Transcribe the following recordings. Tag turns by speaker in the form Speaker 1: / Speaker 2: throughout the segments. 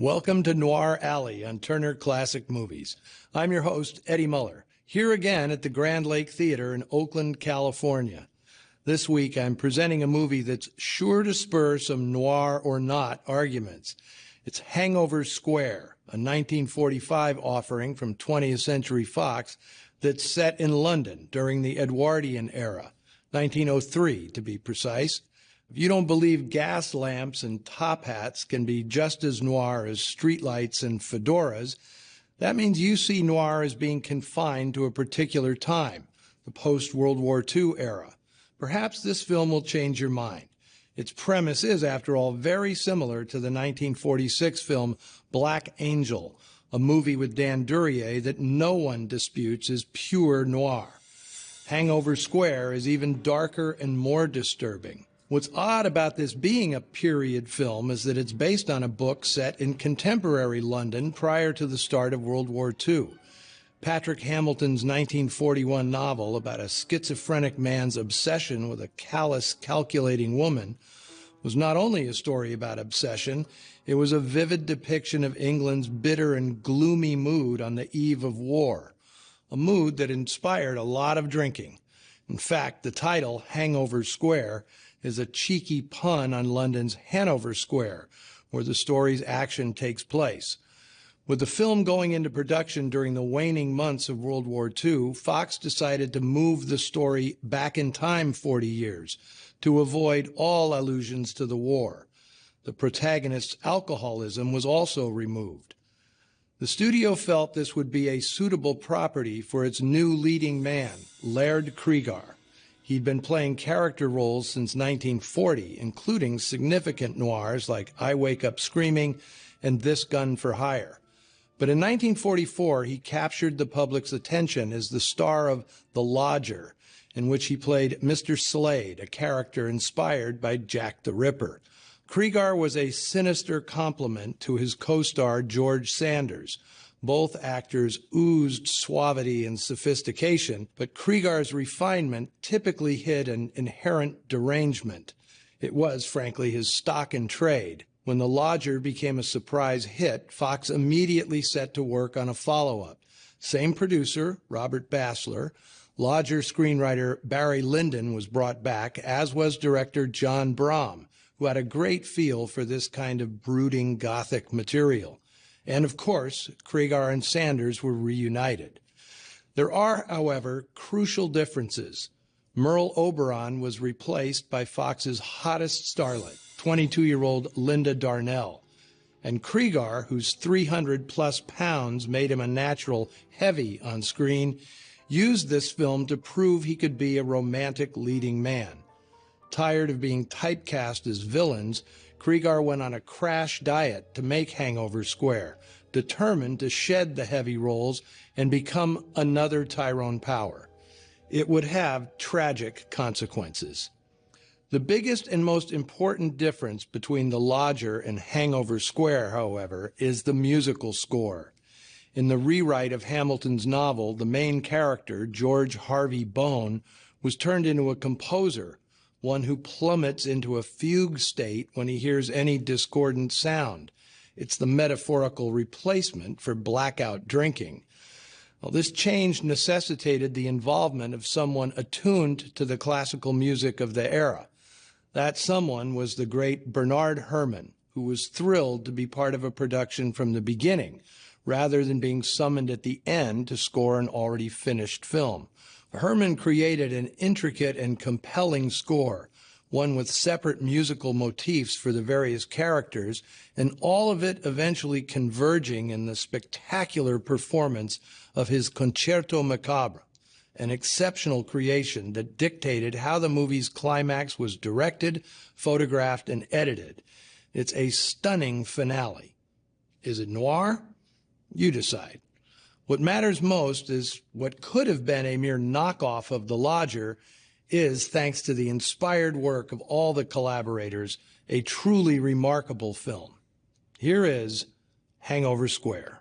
Speaker 1: Welcome to Noir Alley on Turner Classic Movies. I'm your host, Eddie Muller, here again at the Grand Lake Theater in Oakland, California. This week, I'm presenting a movie that's sure to spur some noir or not arguments. It's Hangover Square, a 1945 offering from 20th Century Fox that's set in London during the Edwardian era, 1903 to be precise. If you don't believe gas lamps and top hats can be just as noir as streetlights and fedoras, that means you see noir as being confined to a particular time, the post-World War II era. Perhaps this film will change your mind. Its premise is, after all, very similar to the 1946 film Black Angel, a movie with Dan Duryea that no one disputes is pure noir. Hangover Square is even darker and more disturbing. What's odd about this being a period film is that it's based on a book set in contemporary London prior to the start of World War II. Patrick Hamilton's 1941 novel about a schizophrenic man's obsession with a callous, calculating woman was not only a story about obsession, it was a vivid depiction of England's bitter and gloomy mood on the eve of war, a mood that inspired a lot of drinking. In fact, the title, Hangover Square, is a cheeky pun on London's Hanover Square, where the story's action takes place. With the film going into production during the waning months of World War II, Fox decided to move the story back in time 40 years to avoid all allusions to the war. The protagonist's alcoholism was also removed. The studio felt this would be a suitable property for its new leading man, Laird Cregar. He'd been playing character roles since 1940, including significant noirs like I Wake Up Screaming and This Gun for Hire. But in 1944, he captured the public's attention as the star of The Lodger, in which he played Mr. Slade, a character inspired by Jack the Ripper. Cregar was a sinister complement to his co-star George Sanders. Both actors oozed suavity and sophistication, but Cregar's refinement typically hid an inherent derangement. It was, frankly, his stock in trade. When The Lodger became a surprise hit, Fox immediately set to work on a follow-up. Same producer, Robert Bassler. Lodger screenwriter Barré Lyndon was brought back, as was director John Brahm, who had a great feel for this kind of brooding Gothic material. And of course, Cregar and Sanders were reunited. There are, however, crucial differences. Merle Oberon was replaced by Fox's hottest starlet, 22-year-old Linda Darnell. And Cregar, whose 300-plus pounds made him a natural heavy on screen, used this film to prove he could be a romantic leading man. Tired of being typecast as villains, Cregar went on a crash diet to make Hangover Square, determined to shed the heavy roles and become another Tyrone Power. It would have tragic consequences. The biggest and most important difference between The Lodger and Hangover Square, however, is the musical score. In the rewrite of Hamilton's novel, the main character, George Harvey Bone, was turned into a composer, one who plummets into a fugue state when he hears any discordant sound. It's the metaphorical replacement for blackout drinking. Well, this change necessitated the involvement of someone attuned to the classical music of the era. That someone was the great Bernard Herrmann, who was thrilled to be part of a production from the beginning, rather than being summoned at the end to score an already finished film. Herman created an intricate and compelling score, one with separate musical motifs for the various characters, and all of it eventually converging in the spectacular performance of his Concerto Macabre, an exceptional creation that dictated how the movie's climax was directed, photographed, and edited. It's a stunning finale. Is it noir? You decide. What matters most is what could have been a mere knockoff of The Lodger is, thanks to the inspired work of all the collaborators, a truly remarkable film. Here is Hangover Square.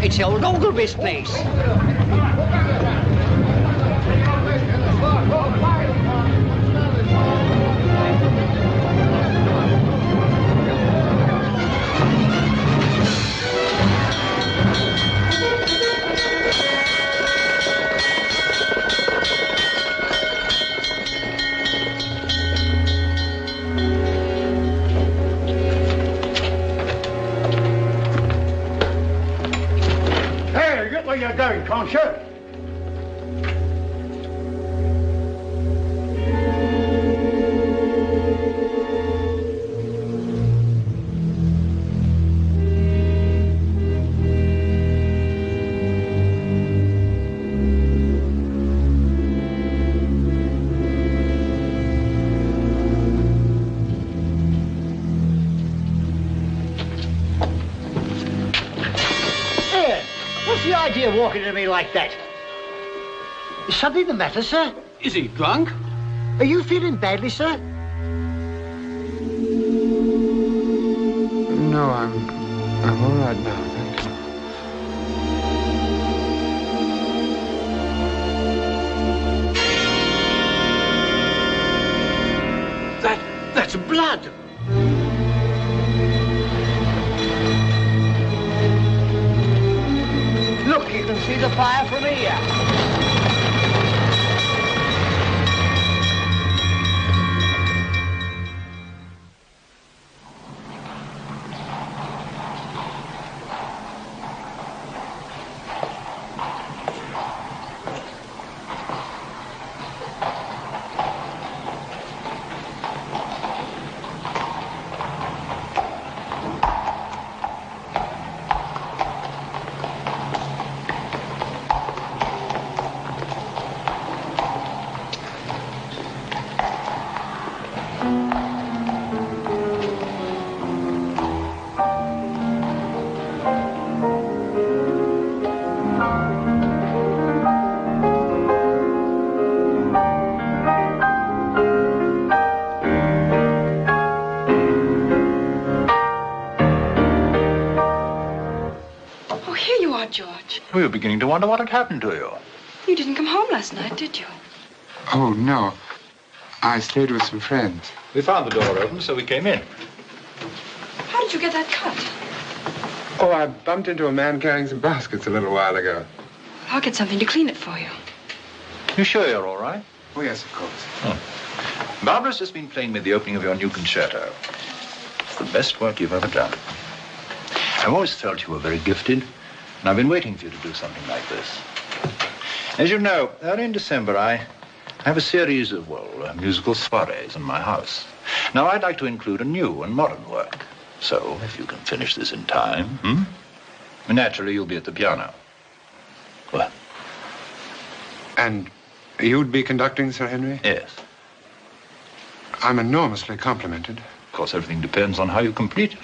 Speaker 2: It's old Ogilvy's place.
Speaker 3: You're going, can't you?
Speaker 2: What's the idea of walking to me like that? Is something the matter, sir?
Speaker 3: Is he drunk?
Speaker 2: Are you feeling badly, sir?
Speaker 4: No, I'm all right now, thank you.
Speaker 3: That's blood.
Speaker 2: Look, you can see the fire from here.
Speaker 5: George.
Speaker 6: We were beginning to wonder what had happened to you.
Speaker 5: You didn't come home last night, did you?
Speaker 4: Oh, no. I stayed with some friends.
Speaker 6: We found the door open, so we came in.
Speaker 5: How did you get that cut?
Speaker 4: Oh, I bumped into a man carrying some baskets a little while ago.
Speaker 5: I'll get something to clean it for you.
Speaker 6: You sure you're all right?
Speaker 4: Oh, yes, of course.
Speaker 6: Barbara's just been playing me the opening of your new concerto. It's the best work you've ever done. I've always felt you were very gifted, and I've been waiting for you to do something like this. As you know, early in December, I have a series of, musical soirees in my house. Now, I'd like to include a new and modern work. So, if you can finish this in time, naturally, you'll be at the piano. Well?
Speaker 4: And you'd be conducting, Sir Henry?
Speaker 6: Yes.
Speaker 4: I'm enormously complimented.
Speaker 6: Of course, everything depends on how you complete it.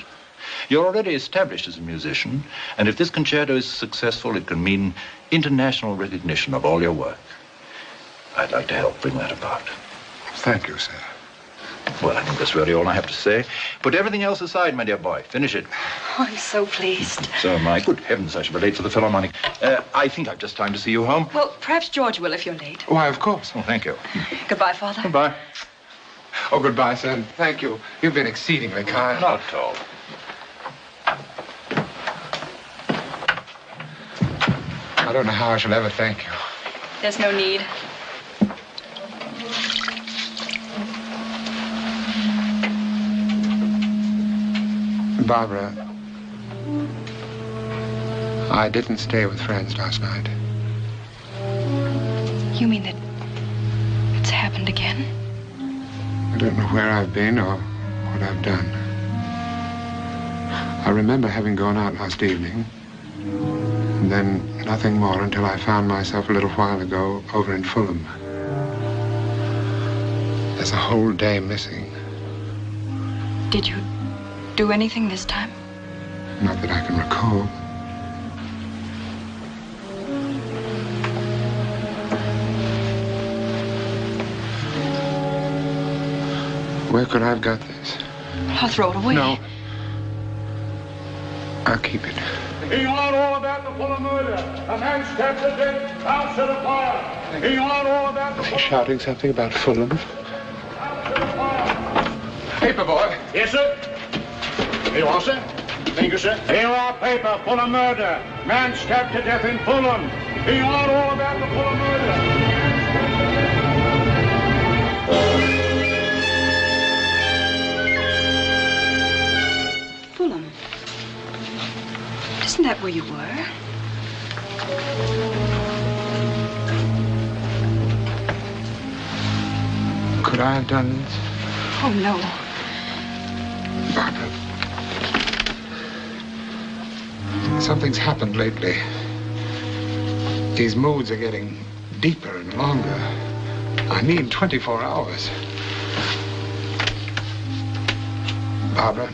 Speaker 6: You're already established as a musician, and if this concerto is successful, it can mean international recognition of all your work. I'd like to help bring that about.
Speaker 4: Thank you, sir.
Speaker 6: Well, I think that's really all I have to say. Put everything else aside, my dear boy. Finish it.
Speaker 5: Oh, I'm so pleased.
Speaker 6: So am I. Good heavens, I shall be late for the Philharmonic. I think I've just time to see you home.
Speaker 5: Well, perhaps George will if you're late.
Speaker 4: Why, of course.
Speaker 6: Oh, thank you.
Speaker 5: Goodbye, Father.
Speaker 6: Goodbye.
Speaker 4: Oh, goodbye, sir. Thank you. You've been exceedingly kind.
Speaker 6: Not at all.
Speaker 4: I don't know how I shall ever thank you.
Speaker 5: There's no need.
Speaker 4: Barbara, I didn't stay with friends last night.
Speaker 5: You mean that it's happened again?
Speaker 4: I don't know where I've been or what I've done. I remember having gone out last evening, and then nothing more until I found myself a little while ago over in Fulham. There's a whole day missing.
Speaker 5: Did you do anything this time?
Speaker 4: Not that I can recall. Where could I have got this?
Speaker 5: I'll throw it away.
Speaker 4: No. I'll keep it.
Speaker 3: He learned all about the Fulham murder. A man stabbed to death, house set afire. He learned all about the
Speaker 4: Is he shouting something about Fulham? Paper boy.
Speaker 3: Yes, sir. Here you are, sir. Thank you, sir. Here are paper, Fulham murder. Man stabbed to death in Fulham. He learned all about the Fulham murder.
Speaker 5: Fulham. Isn't that where you were?
Speaker 4: Could I have done this?
Speaker 5: Oh, no.
Speaker 4: Barbara. Something's happened lately. These moods are getting deeper and longer. I need 24 hours. Barbara,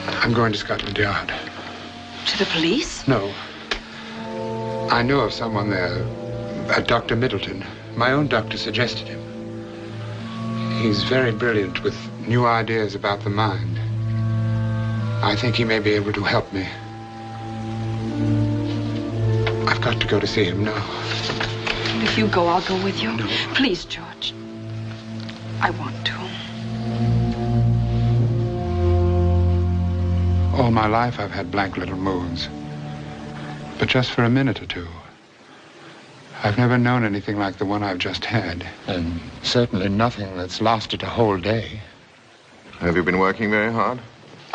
Speaker 4: I'm going to Scotland Yard.
Speaker 5: To the police?
Speaker 4: No. I know of someone there, a Dr. Middleton. My own doctor suggested him. He's very brilliant with new ideas about the mind. I think he may be able to help me. I've got to go to see him now.
Speaker 5: If you go, I'll go with you.
Speaker 4: No.
Speaker 5: Please, George. I want to.
Speaker 4: All my life I've had blank little moods. But just for a minute or two. I've never known anything like the one I've just had. And certainly nothing that's lasted a whole day.
Speaker 7: Have you been working very hard?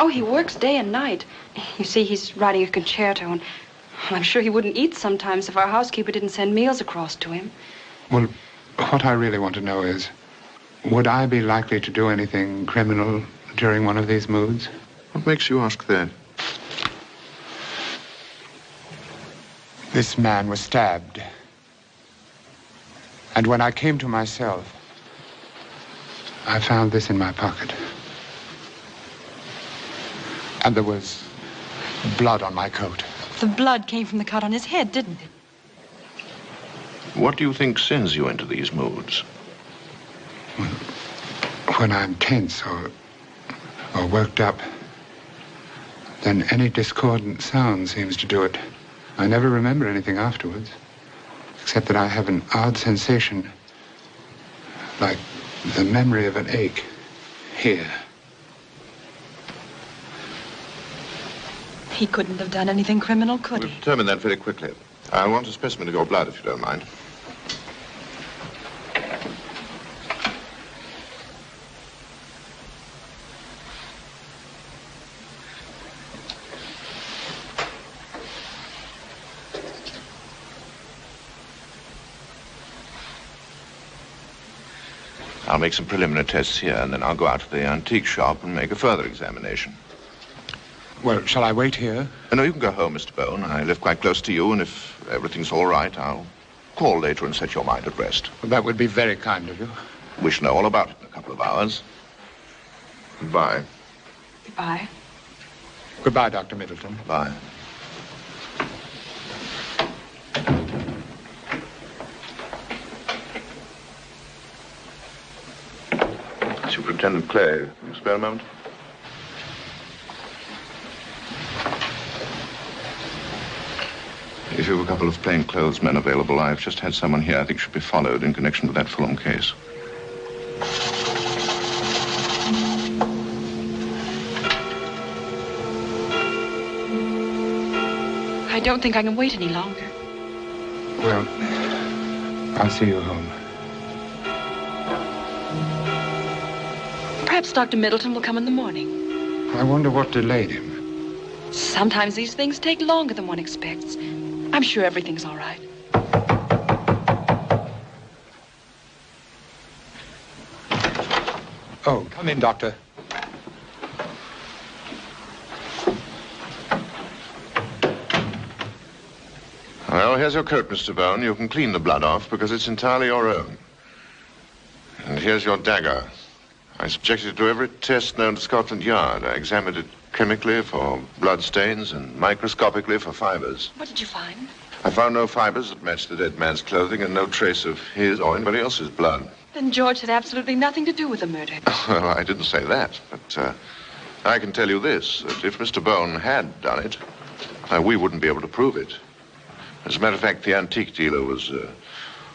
Speaker 5: Oh, he works day and night. You see, he's writing a concerto, and I'm sure he wouldn't eat sometimes if our housekeeper didn't send meals across to him.
Speaker 4: Well, what I really want to know is, would I be likely to do anything criminal during one of these moods?
Speaker 7: What makes you ask that?
Speaker 4: This man was stabbed. And when I came to myself, I found this in my pocket. And there was blood on my coat.
Speaker 5: The blood came from the cut on his head, didn't it?
Speaker 7: What do you think sends you into these moods?
Speaker 4: When I'm tense or worked up, then any discordant sound seems to do it. I never remember anything afterwards, except that I have an odd sensation, like the memory of an ache here.
Speaker 5: He couldn't have done anything criminal, could
Speaker 7: We'll
Speaker 5: he?
Speaker 7: determine that very quickly. I want a specimen of your blood, if you don't mind. I'll make some preliminary tests here, and then I'll go out to the antique shop and make a further examination.
Speaker 4: Well, shall I wait here?
Speaker 7: No, you can go home, Mr. Bone. I live quite close to you, and if everything's all right, I'll call later and set your mind at rest.
Speaker 4: Well, that would be very kind of you.
Speaker 7: We shall know all about it in a couple of hours. Goodbye.
Speaker 5: Goodbye.
Speaker 4: Goodbye, Dr. Middleton.
Speaker 7: Bye. Superintendent Clay, can you spare a moment? If you have a couple of plainclothes men available, I've just had someone here I think should be followed in connection with that Fulham case.
Speaker 5: I don't think I can wait any longer.
Speaker 4: Well, I'll see you home.
Speaker 5: Perhaps Dr. Middleton will come in the morning.
Speaker 4: I wonder what delayed him.
Speaker 5: Sometimes these things take longer than one expects. I'm sure everything's all right.
Speaker 4: Oh, come in, Doctor.
Speaker 7: Well, here's your coat, Mr. Bone. You can clean the blood off because it's entirely your own. And here's your dagger. I subjected it to every test known to Scotland Yard. I examined it chemically for blood stains and microscopically for fibers.
Speaker 5: What did you find?
Speaker 7: I found no fibers that matched the dead man's clothing and no trace of his or anybody else's blood.
Speaker 5: Then George had absolutely nothing to do with the murder.
Speaker 7: Well, I didn't say that, but I can tell you this, that if Mr. Bone had done it, we wouldn't be able to prove it. As a matter of fact, the antique dealer was a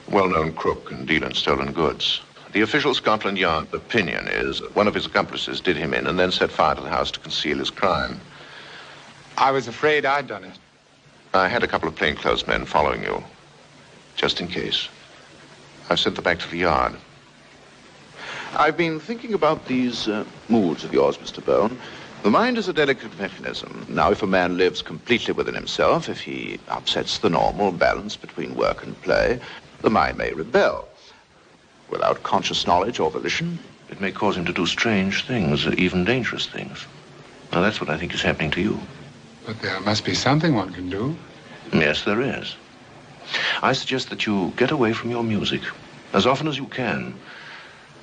Speaker 7: well-known crook and dealer in stolen goods. The official Scotland Yard opinion is that one of his accomplices did him in and then set fire to the house to conceal his crime.
Speaker 4: I was afraid I'd done it.
Speaker 7: I had a couple of plainclothes men following you, just in case. I've sent them back to the yard. I've been thinking about these moods of yours, Mr. Bone. The mind is a delicate mechanism. Now, if a man lives completely within himself, if he upsets the normal balance between work and play, the mind may rebel. Without conscious knowledge or volition, it may cause him to do strange things, even dangerous things. Now, that's what I think is happening to you.
Speaker 4: But there must be something one can do.
Speaker 7: Yes, there is. I suggest that you get away from your music as often as you can.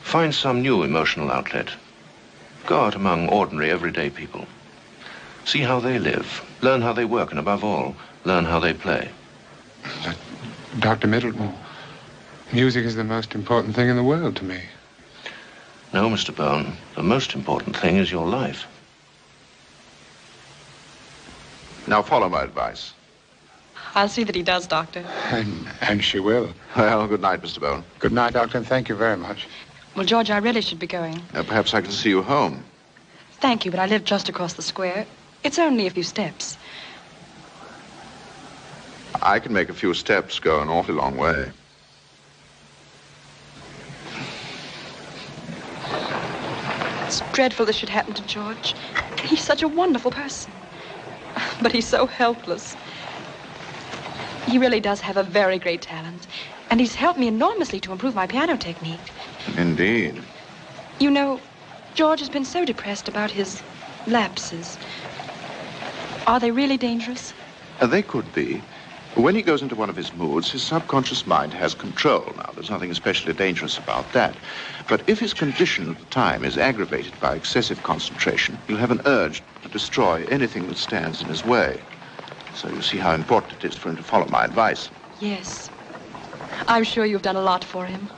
Speaker 7: Find some new emotional outlet. Go out among ordinary, everyday people. See how they live. Learn how they work, and above all, learn how they play.
Speaker 4: But, Dr. Middleton, music is the most important thing in the world to me.
Speaker 7: No, Mr. Bone. The most important thing is your life. Now follow my advice.
Speaker 5: I'll see that he does, Doctor.
Speaker 4: And she will.
Speaker 7: Well, good night, Mr. Bone.
Speaker 4: Good night, Doctor, and thank you very much.
Speaker 5: Well, George, I really should be going.
Speaker 7: Perhaps I can see you home.
Speaker 5: Thank you, but I live just across the square. It's only a few steps.
Speaker 7: I can make a few steps go an awfully long way.
Speaker 5: It's dreadful this should happen to George. He's such a wonderful person. But he's so helpless. He really does have a very great talent. And he's helped me enormously to improve my piano technique.
Speaker 7: Indeed.
Speaker 5: You know, George has been so depressed about his lapses. Are they really dangerous?
Speaker 7: They could be. When he goes into one of his moods, his subconscious mind has control. Now, there's nothing especially dangerous about that. But if his condition at the time is aggravated by excessive concentration, he'll have an urge to destroy anything that stands in his way. So you see how important it is for him to follow my advice.
Speaker 5: Yes. I'm sure you've done a lot for him.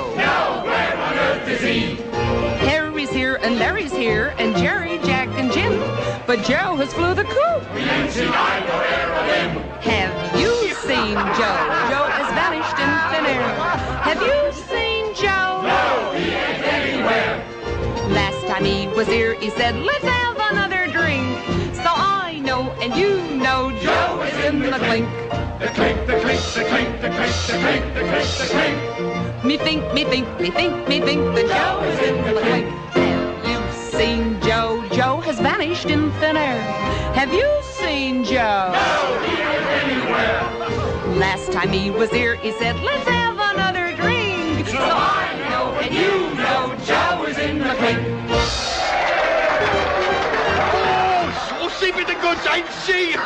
Speaker 8: Joe?
Speaker 9: No, where on earth is he?
Speaker 8: Harry's here and Larry's here and Jerry, Jack, and Jim. But Joe has flew the coop.
Speaker 9: We ain't seen eye nor air of him.
Speaker 8: Have you seen Joe? Joe has vanished in thin air. Have you seen Joe?
Speaker 9: No, he ain't anywhere.
Speaker 8: Last time he was here, he said, let's have another drink. So I know and you know Joe is in the clink.
Speaker 9: The clink, the clink, the clink, the clink, the clink, the clink, the clink.
Speaker 8: Me think that Joe is in the clink. Have you seen Joe? Joe has vanished in thin air. Have you seen Joe?
Speaker 9: No, he ain't anywhere.
Speaker 8: Last time he was here, he said, let's have another drink.
Speaker 9: So I know and you know Joe is in the clink.
Speaker 3: Oh, sleep in the goods, I see.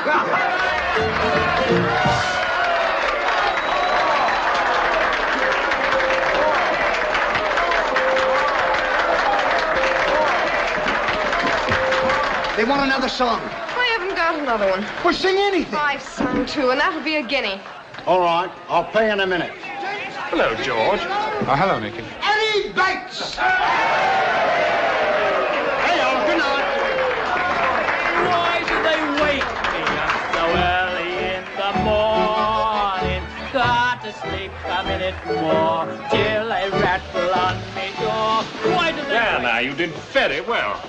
Speaker 2: They want another song.
Speaker 10: I haven't got another one.
Speaker 2: Well, sing anything.
Speaker 10: I've sung two, and that'll be a guinea.
Speaker 3: All right, I'll pay in a minute.
Speaker 6: Hello, George.
Speaker 4: Oh, hello, Nicky.
Speaker 2: Eddie Bates! Hey, good night.
Speaker 11: Why do they wake me up so early in the morning? Got to sleep a minute more till they rattle on me door. Why do they
Speaker 12: There,
Speaker 11: wake
Speaker 12: now, you did very well.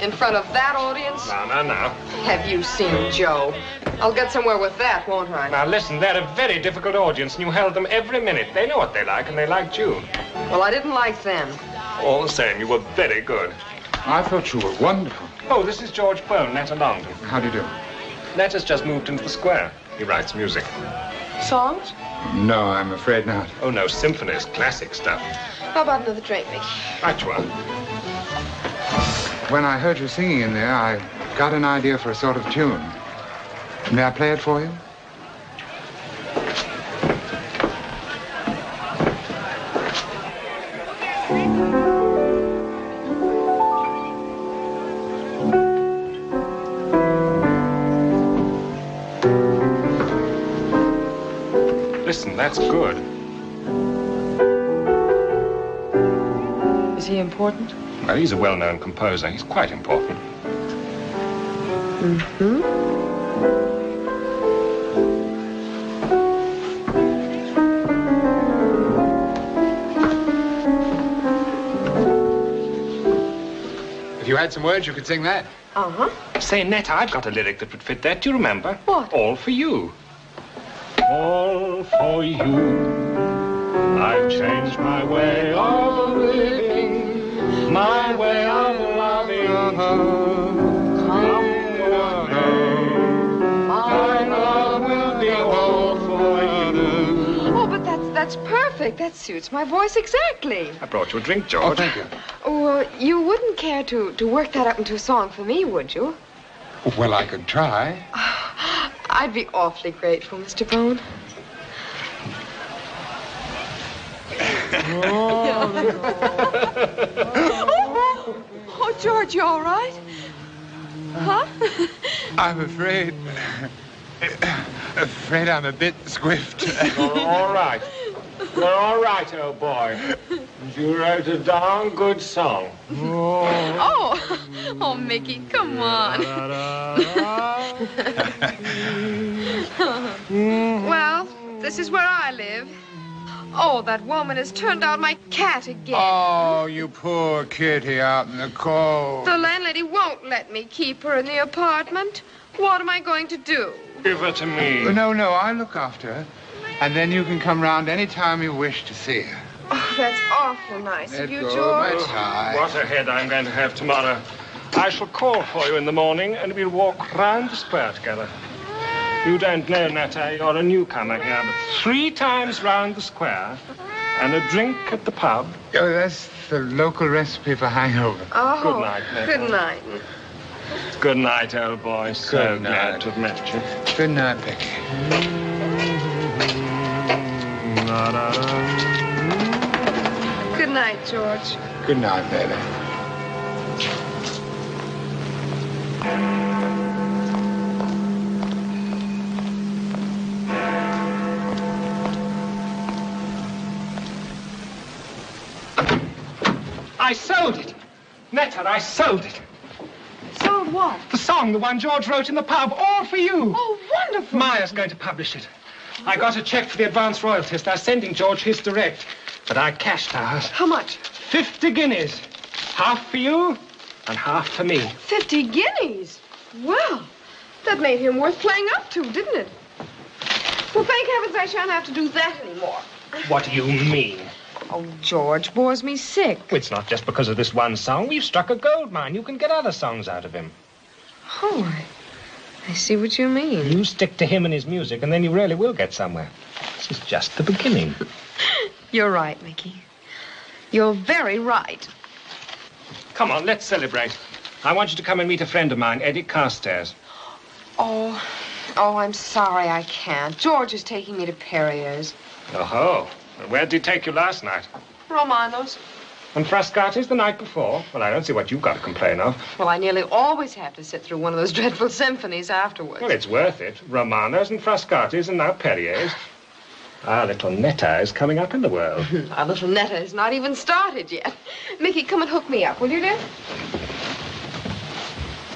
Speaker 10: In front of that audience?
Speaker 12: Now.
Speaker 10: Have you seen Joe? I'll get somewhere with that, won't I?
Speaker 12: Now, listen, they're a very difficult audience, and you held them every minute. They know what they like, and they liked you.
Speaker 10: Well, I didn't like them.
Speaker 12: All the same, you were very good.
Speaker 4: I thought you were wonderful.
Speaker 12: Oh, this is George Bone, Netta Longton.
Speaker 4: How do you do?
Speaker 12: Netta's just moved into the square. He writes music.
Speaker 10: Songs?
Speaker 4: No, I'm afraid not.
Speaker 12: Oh, no, symphonies, classic stuff.
Speaker 10: How about another drink, Mickey?
Speaker 12: Right you are.
Speaker 4: When I heard you singing in there, I got an idea for a sort of tune. May I play it for you?
Speaker 12: Listen, that's good.
Speaker 10: Is he important?
Speaker 12: Well, he's a well-known composer. He's quite important.
Speaker 10: Mm-hmm.
Speaker 4: If you had some words, you could sing that.
Speaker 10: Uh-huh.
Speaker 12: Say, Netta, I've got a lyric that would fit that. Do you remember?
Speaker 10: What?
Speaker 12: All for you. All for you. I've changed my way of living, my way of loving. Come what may, my love will be all for you.
Speaker 10: Oh, but that's perfect. That suits my voice exactly.
Speaker 12: I brought you a drink, George.
Speaker 4: Oh, thank you.
Speaker 10: Oh, you wouldn't care to work that up into a song for me, would you?
Speaker 4: Well, I could try.
Speaker 10: I'd be awfully grateful, Mr. Bone. Oh, George, you all right? Huh?
Speaker 4: I'm afraid I'm a bit squiffed.
Speaker 12: You're all right. You're all right, old boy. You wrote a darn good song.
Speaker 10: Oh, Mickey, come on. Well, this is where I live. Oh, that woman has turned out my cat again.
Speaker 4: Oh, you poor kitty out in the cold.
Speaker 10: The landlady won't let me keep her in the apartment. What am I going to do?
Speaker 12: Give her to me.
Speaker 4: No, I'll look after her. And then you can come round any time you wish to see her.
Speaker 10: Oh, that's awful nice of you,
Speaker 4: Let go
Speaker 10: George.
Speaker 4: of my tie.
Speaker 12: What a head I'm going to have tomorrow. I shall call for you in the morning, and we'll walk round the square together. You don't know, Netta, you're a newcomer here, but 3 times round the square and a drink at the pub.
Speaker 4: Oh, that's the local recipe for hangover.
Speaker 10: Oh,
Speaker 12: Good night, Netta.
Speaker 10: Good night.
Speaker 12: Good night, old boy. So
Speaker 4: Good
Speaker 12: glad
Speaker 4: night.
Speaker 12: to have met you.
Speaker 4: Good night, Becky.
Speaker 10: Good night, George.
Speaker 4: Good night, baby.
Speaker 12: I sold it. Netta, I sold it.
Speaker 10: Sold what?
Speaker 12: The song, the one George wrote in the pub, all for you.
Speaker 10: Oh, wonderful.
Speaker 12: Maya's going to publish it. I got a check for the advance royalties. They're sending George his direct. But I cashed ours.
Speaker 10: How much?
Speaker 12: 50 guineas. Half for you and half for me.
Speaker 10: 50 guineas? Well, that made him worth playing up to, didn't it? Well, thank heavens I shan't have to do that anymore.
Speaker 12: What do you mean?
Speaker 10: Oh, George bores me sick.
Speaker 12: It's not just because of this one song. We've struck a gold mine. You can get other songs out of him.
Speaker 10: Oh, I see what you mean.
Speaker 12: You stick to him and his music, and then you really will get somewhere. This is just the beginning.
Speaker 10: You're right, Mickey. You're very right.
Speaker 12: Come on, let's celebrate. I want you to come and meet a friend of mine, Eddie Carstairs.
Speaker 10: Oh, I'm sorry I can't. George is taking me to Perrier's.
Speaker 12: Oh-ho. Where did he take you last night?
Speaker 10: Romano's.
Speaker 12: And Frascati's the night before? Well, I don't see what you've got to complain of.
Speaker 10: Well, I nearly always have to sit through one of those dreadful symphonies afterwards.
Speaker 12: Well, it's worth it. Romano's and Frascati's and now Perrier's. Our little Netta is coming up in the world.
Speaker 10: Our little Netta is not even started yet. Mickey, come and hook me up, will you, dear?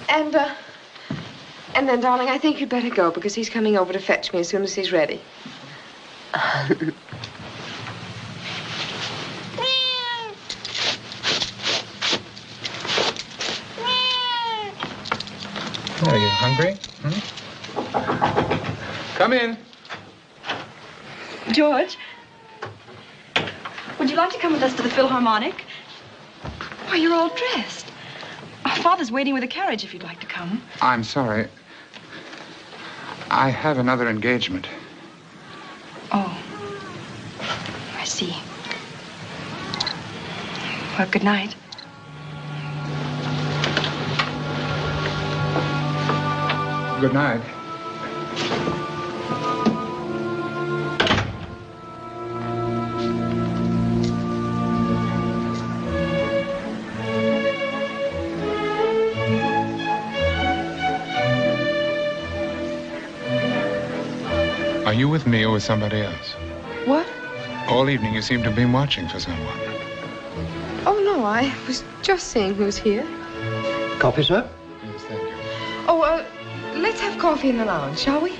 Speaker 10: And then, darling, I think you'd better go because he's coming over to fetch me as soon as he's ready.
Speaker 4: Are you hungry? Come in.
Speaker 5: George, would you like to come with us to the Philharmonic? Why, you're all dressed. Our father's waiting with a carriage if you'd like to come.
Speaker 4: I'm sorry. I have another engagement.
Speaker 5: Oh, I see. Well, good night.
Speaker 4: Good night. Are you with me or with somebody else?
Speaker 10: What?
Speaker 4: All evening you seem to have been watching for someone.
Speaker 10: Oh, no, I was just seeing who's here.
Speaker 2: Coffee, sir?
Speaker 4: Yes, thank you.
Speaker 10: Oh, let's have coffee in the lounge, shall we?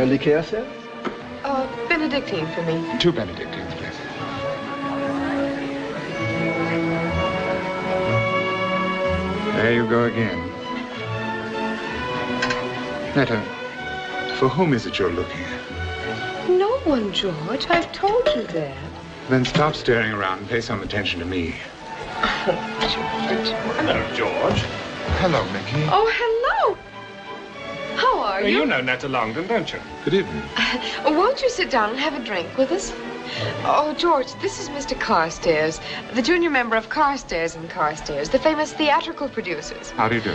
Speaker 2: Liqueur, sir?
Speaker 10: Benedictine for me.
Speaker 4: 2 Benedictines, please. There you go again. Netta, for whom is it you're looking?
Speaker 10: No one, George. I've told you that.
Speaker 4: Then stop staring around and pay some attention to me.
Speaker 10: Oh, George.
Speaker 12: Hello, George.
Speaker 4: Hello, Mickey.
Speaker 10: Oh, hello. How are you?
Speaker 12: You know Netta Longdon, don't you?
Speaker 4: Good evening.
Speaker 10: Won't you sit down and have a drink with us? Oh, George, this is Mr. Carstairs, the junior member of Carstairs and Carstairs, the famous theatrical producers.
Speaker 4: How do you do?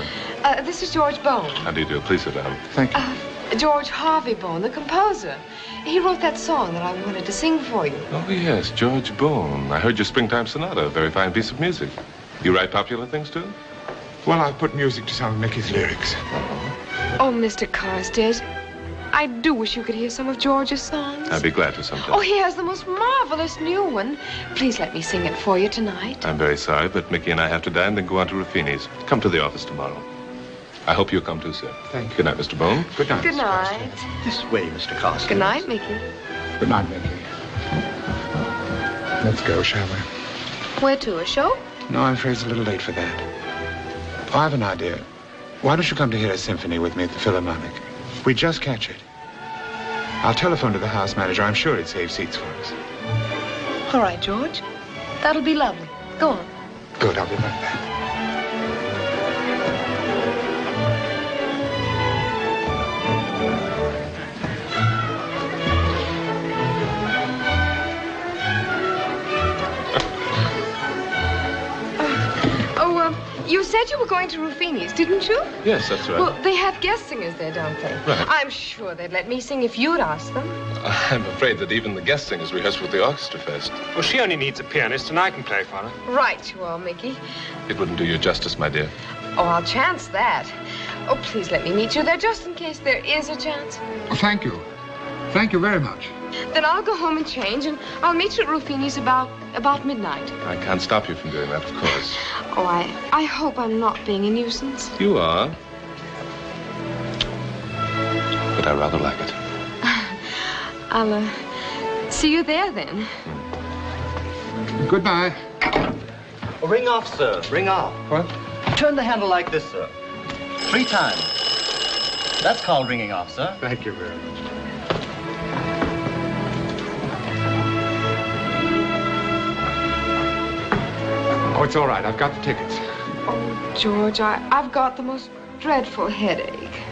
Speaker 10: This is George Bone.
Speaker 13: How do you do? Please sit down.
Speaker 4: Thank you.
Speaker 10: George Harvey Bone, the composer. He wrote that song that I wanted to sing for you.
Speaker 13: Oh, yes, George Bone. I heard your Springtime Sonata, a very fine piece of music. You write popular things, too?
Speaker 4: Well, I've put music to some of Mickey's lyrics.
Speaker 10: Oh, Mr. Carstairs, I do wish you could hear some of George's songs.
Speaker 13: I'd be glad to sometime.
Speaker 10: Oh, he has the most marvelous new one. Please let me sing it for you tonight.
Speaker 13: I'm very sorry, but Mickey and I have to dine, then go on to Ruffini's. Come to the office tomorrow. I hope you'll come too, sir.
Speaker 4: Thank you.
Speaker 13: Good night, Mr. Bone.
Speaker 4: Good night.
Speaker 10: Good night.
Speaker 2: This way, Mr. Carstairs.
Speaker 10: Good night, Mickey.
Speaker 4: Good night, Mickey. Let's go, shall we?
Speaker 10: Where to, a show?
Speaker 4: No, I'm afraid it's a little late for that. I have an idea. Why don't you come to hear a symphony with me at the Philharmonic? We just catch it. I'll telephone to the house manager. I'm sure he'd save seats for us.
Speaker 10: All right, George. That'll be lovely. Go on.
Speaker 4: Good, I'll be right back.
Speaker 10: You said you were going to Ruffini's, didn't you?
Speaker 13: Yes, that's right.
Speaker 10: Well, they have guest singers there, don't they?
Speaker 13: Right.
Speaker 10: I'm sure they'd let me sing if you'd ask them.
Speaker 13: I'm afraid that even the guest singers rehearse with the orchestra first.
Speaker 12: Well, she only needs a pianist, and I can play for her.
Speaker 10: Right you are, Mickey.
Speaker 13: It wouldn't do you justice, my dear.
Speaker 10: Oh, I'll chance that. Oh, please let me meet you there, just in case there is a chance.
Speaker 4: Oh, thank you. Thank you very much.
Speaker 10: Then I'll go home and change, and I'll meet you at Ruffini's about midnight.
Speaker 13: I can't stop you from doing that, of course.
Speaker 10: Oh, I hope I'm not being a nuisance.
Speaker 13: You are. But I rather like it.
Speaker 10: I'll, see you there, then.
Speaker 4: Goodbye.
Speaker 14: Oh, ring off, sir. Ring off.
Speaker 4: What?
Speaker 14: Turn the handle like this, sir. 3 times. That's called ringing off, sir.
Speaker 4: Thank you very much. Oh, it's all right. I've got the tickets.
Speaker 10: Oh, George, I've got the most dreadful headache.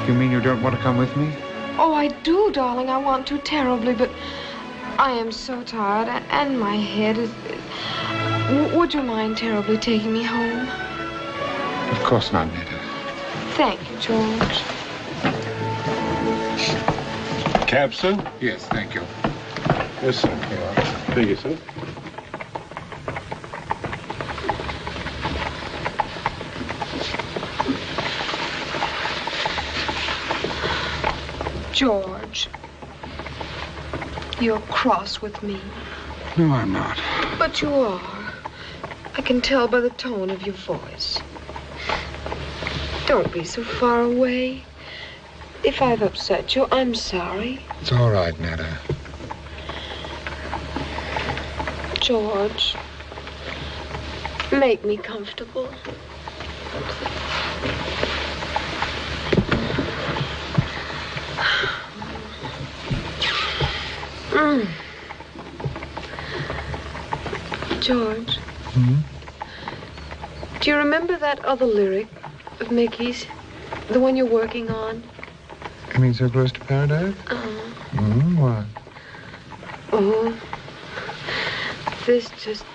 Speaker 4: You mean you don't want to come with me?
Speaker 10: Oh, I do, darling. I want to terribly, but I am so tired, and my head is... Would you mind terribly taking me home?
Speaker 4: Of course not, Nita.
Speaker 10: Thank you, George.
Speaker 13: Cab, sir?
Speaker 4: Yes, thank you.
Speaker 13: Yes, sir. Here you are. Thank you, sir.
Speaker 10: George, you're cross with me.
Speaker 4: No, I'm not.
Speaker 10: But you are. I can tell by the tone of your voice. Don't be so far away. If I've upset you, I'm sorry.
Speaker 4: It's all right, Netta.
Speaker 10: George, make me comfortable. George.
Speaker 4: Hmm?
Speaker 10: Do you remember that other lyric of Mickey's? The one you're working on?
Speaker 4: You mean So Close to Paradise? What?
Speaker 10: Oh, this just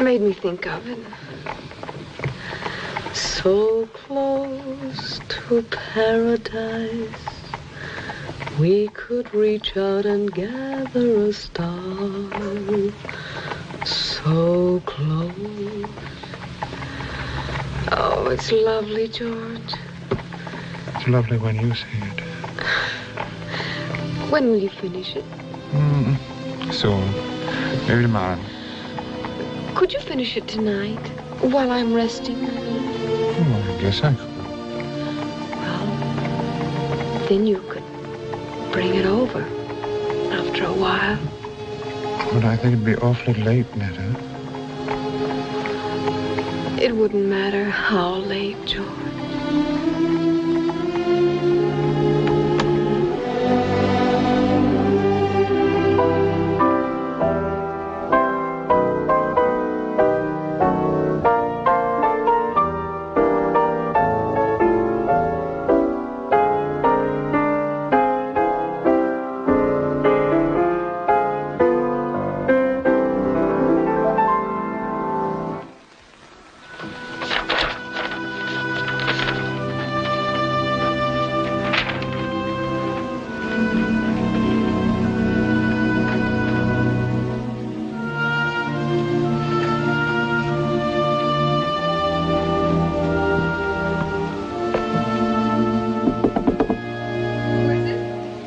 Speaker 10: made me think of it. So close to paradise, we could reach out and gather a star. So close. Oh, it's lovely, George.
Speaker 4: It's lovely when you say it.
Speaker 10: When will you finish it?
Speaker 4: Soon. Maybe tomorrow.
Speaker 10: Could you finish it tonight, while I'm resting?
Speaker 4: Oh, I guess I could.
Speaker 10: Well, then you could bring it over after a while.
Speaker 4: But I think it'd be awfully late, Netta.
Speaker 10: It wouldn't matter how late, George.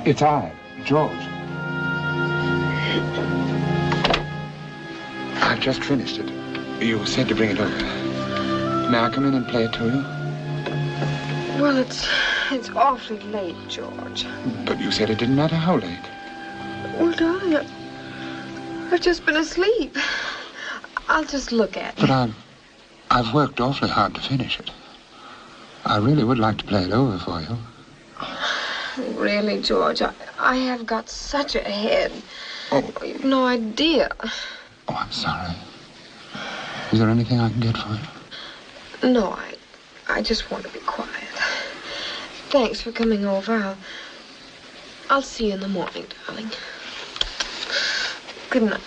Speaker 4: It's I, George. I've just finished it. You said to bring it over. May I come in and play it to you?
Speaker 10: Well, it's awfully late, George.
Speaker 4: But you said it didn't matter how late.
Speaker 10: Well, darling, I've just been asleep. I'll just look at it.
Speaker 4: But I've worked awfully hard to finish it. I really would like to play it over for you.
Speaker 10: Really, George, I have got such a head.
Speaker 4: Oh.
Speaker 10: You've no idea.
Speaker 4: Oh, I'm sorry. Is there anything I can get for you?
Speaker 10: No, I just want to be quiet. Thanks for coming over. I'll see you in the morning, darling. Good night.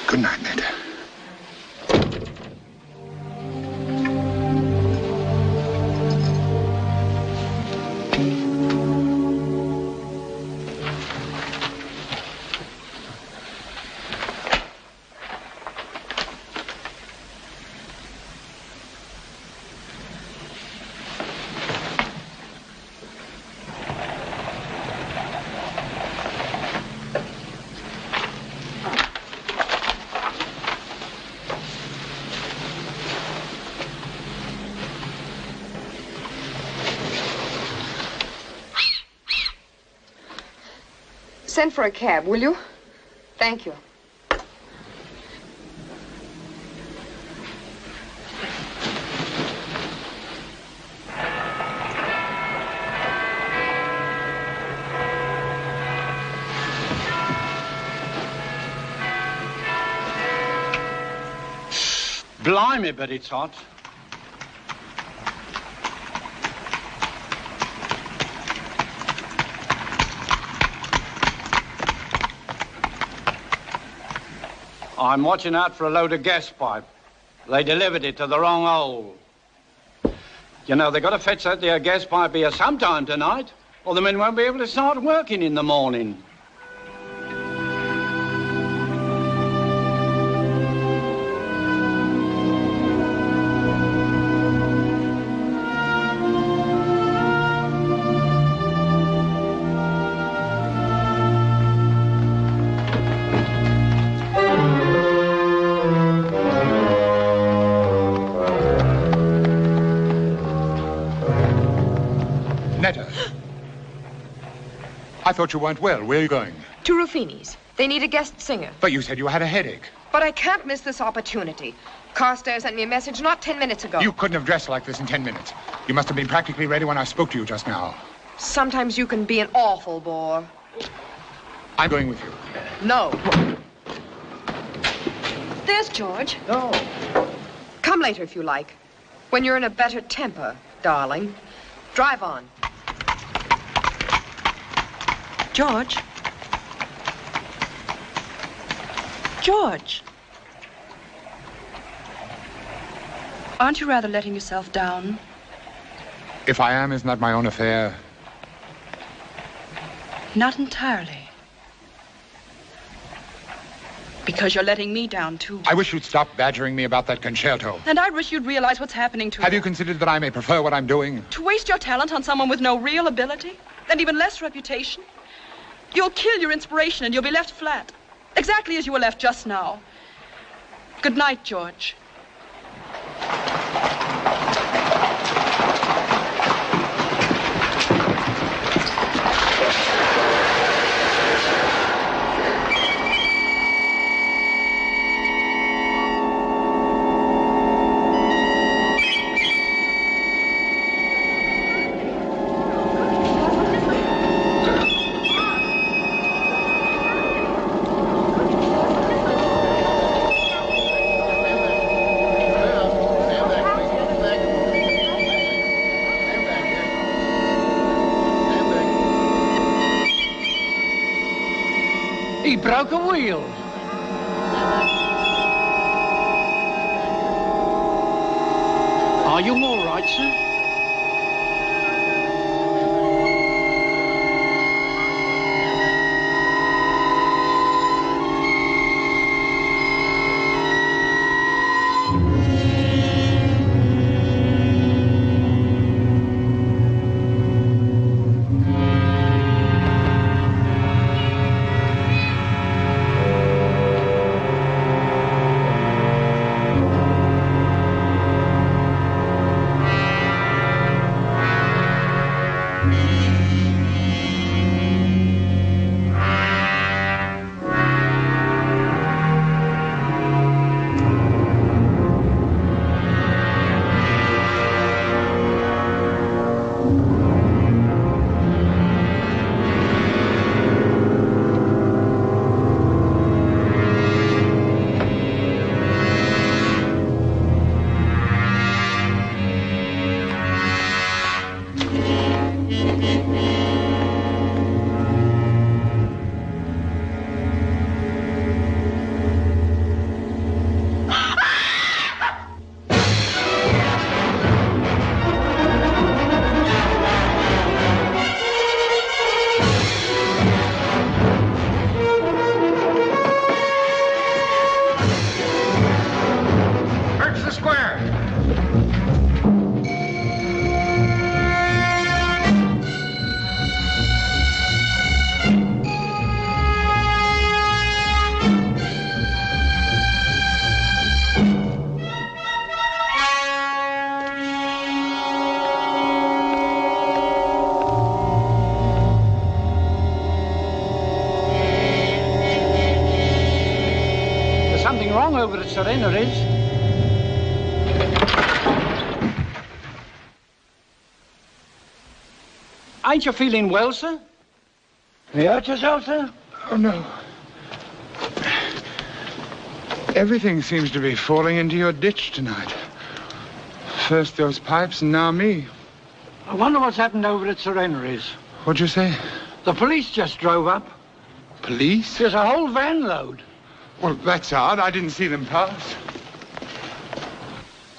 Speaker 4: Good night, Nita.
Speaker 10: Send for a cab, will you? Thank you.
Speaker 2: Blimey, but it's hot. I'm watching out for a load of gas pipe. They delivered it to the wrong hole. You know, they got to fetch that there gas pipe here sometime tonight, or the men won't be able to start working in the morning.
Speaker 4: I thought you weren't well. Where are you going?
Speaker 10: To Ruffini's. They need a guest singer.
Speaker 4: But you said you had a headache.
Speaker 10: But I can't miss this opportunity. Carstairs sent me a message not 10 minutes ago.
Speaker 4: You couldn't have dressed like this in 10 minutes. You must have been practically ready when I spoke to you just now.
Speaker 10: Sometimes you can be an awful bore.
Speaker 4: I'm going with you.
Speaker 10: No.
Speaker 5: There's George.
Speaker 2: No.
Speaker 10: Come later if you like. When you're in a better temper, darling. Drive on.
Speaker 5: George? George? Aren't you rather letting yourself down?
Speaker 4: If I am, isn't that my own affair?
Speaker 5: Not entirely. Because you're letting me down, too.
Speaker 4: I wish you'd stop badgering me about that concerto.
Speaker 5: And I wish you'd realize what's happening to
Speaker 4: Have you considered that I may prefer what I'm doing?
Speaker 5: To waste your talent on someone with no real ability, and even less reputation? You'll kill your inspiration and you'll be left flat. Exactly as you were left just now. Good night, George.
Speaker 2: He broke a wheel. Are you all right, sir? anything wrong over at Serenita's. Ain't you feeling well, sir? You hurt yourself, sir?
Speaker 4: Oh, no. Everything seems to be falling into your ditch tonight. First those pipes and now me.
Speaker 2: I wonder what's happened over at Serenita's.
Speaker 4: What'd you say?
Speaker 2: The police just drove up.
Speaker 4: Police?
Speaker 2: There's a whole van load.
Speaker 4: Well, that's odd. I didn't see them pass.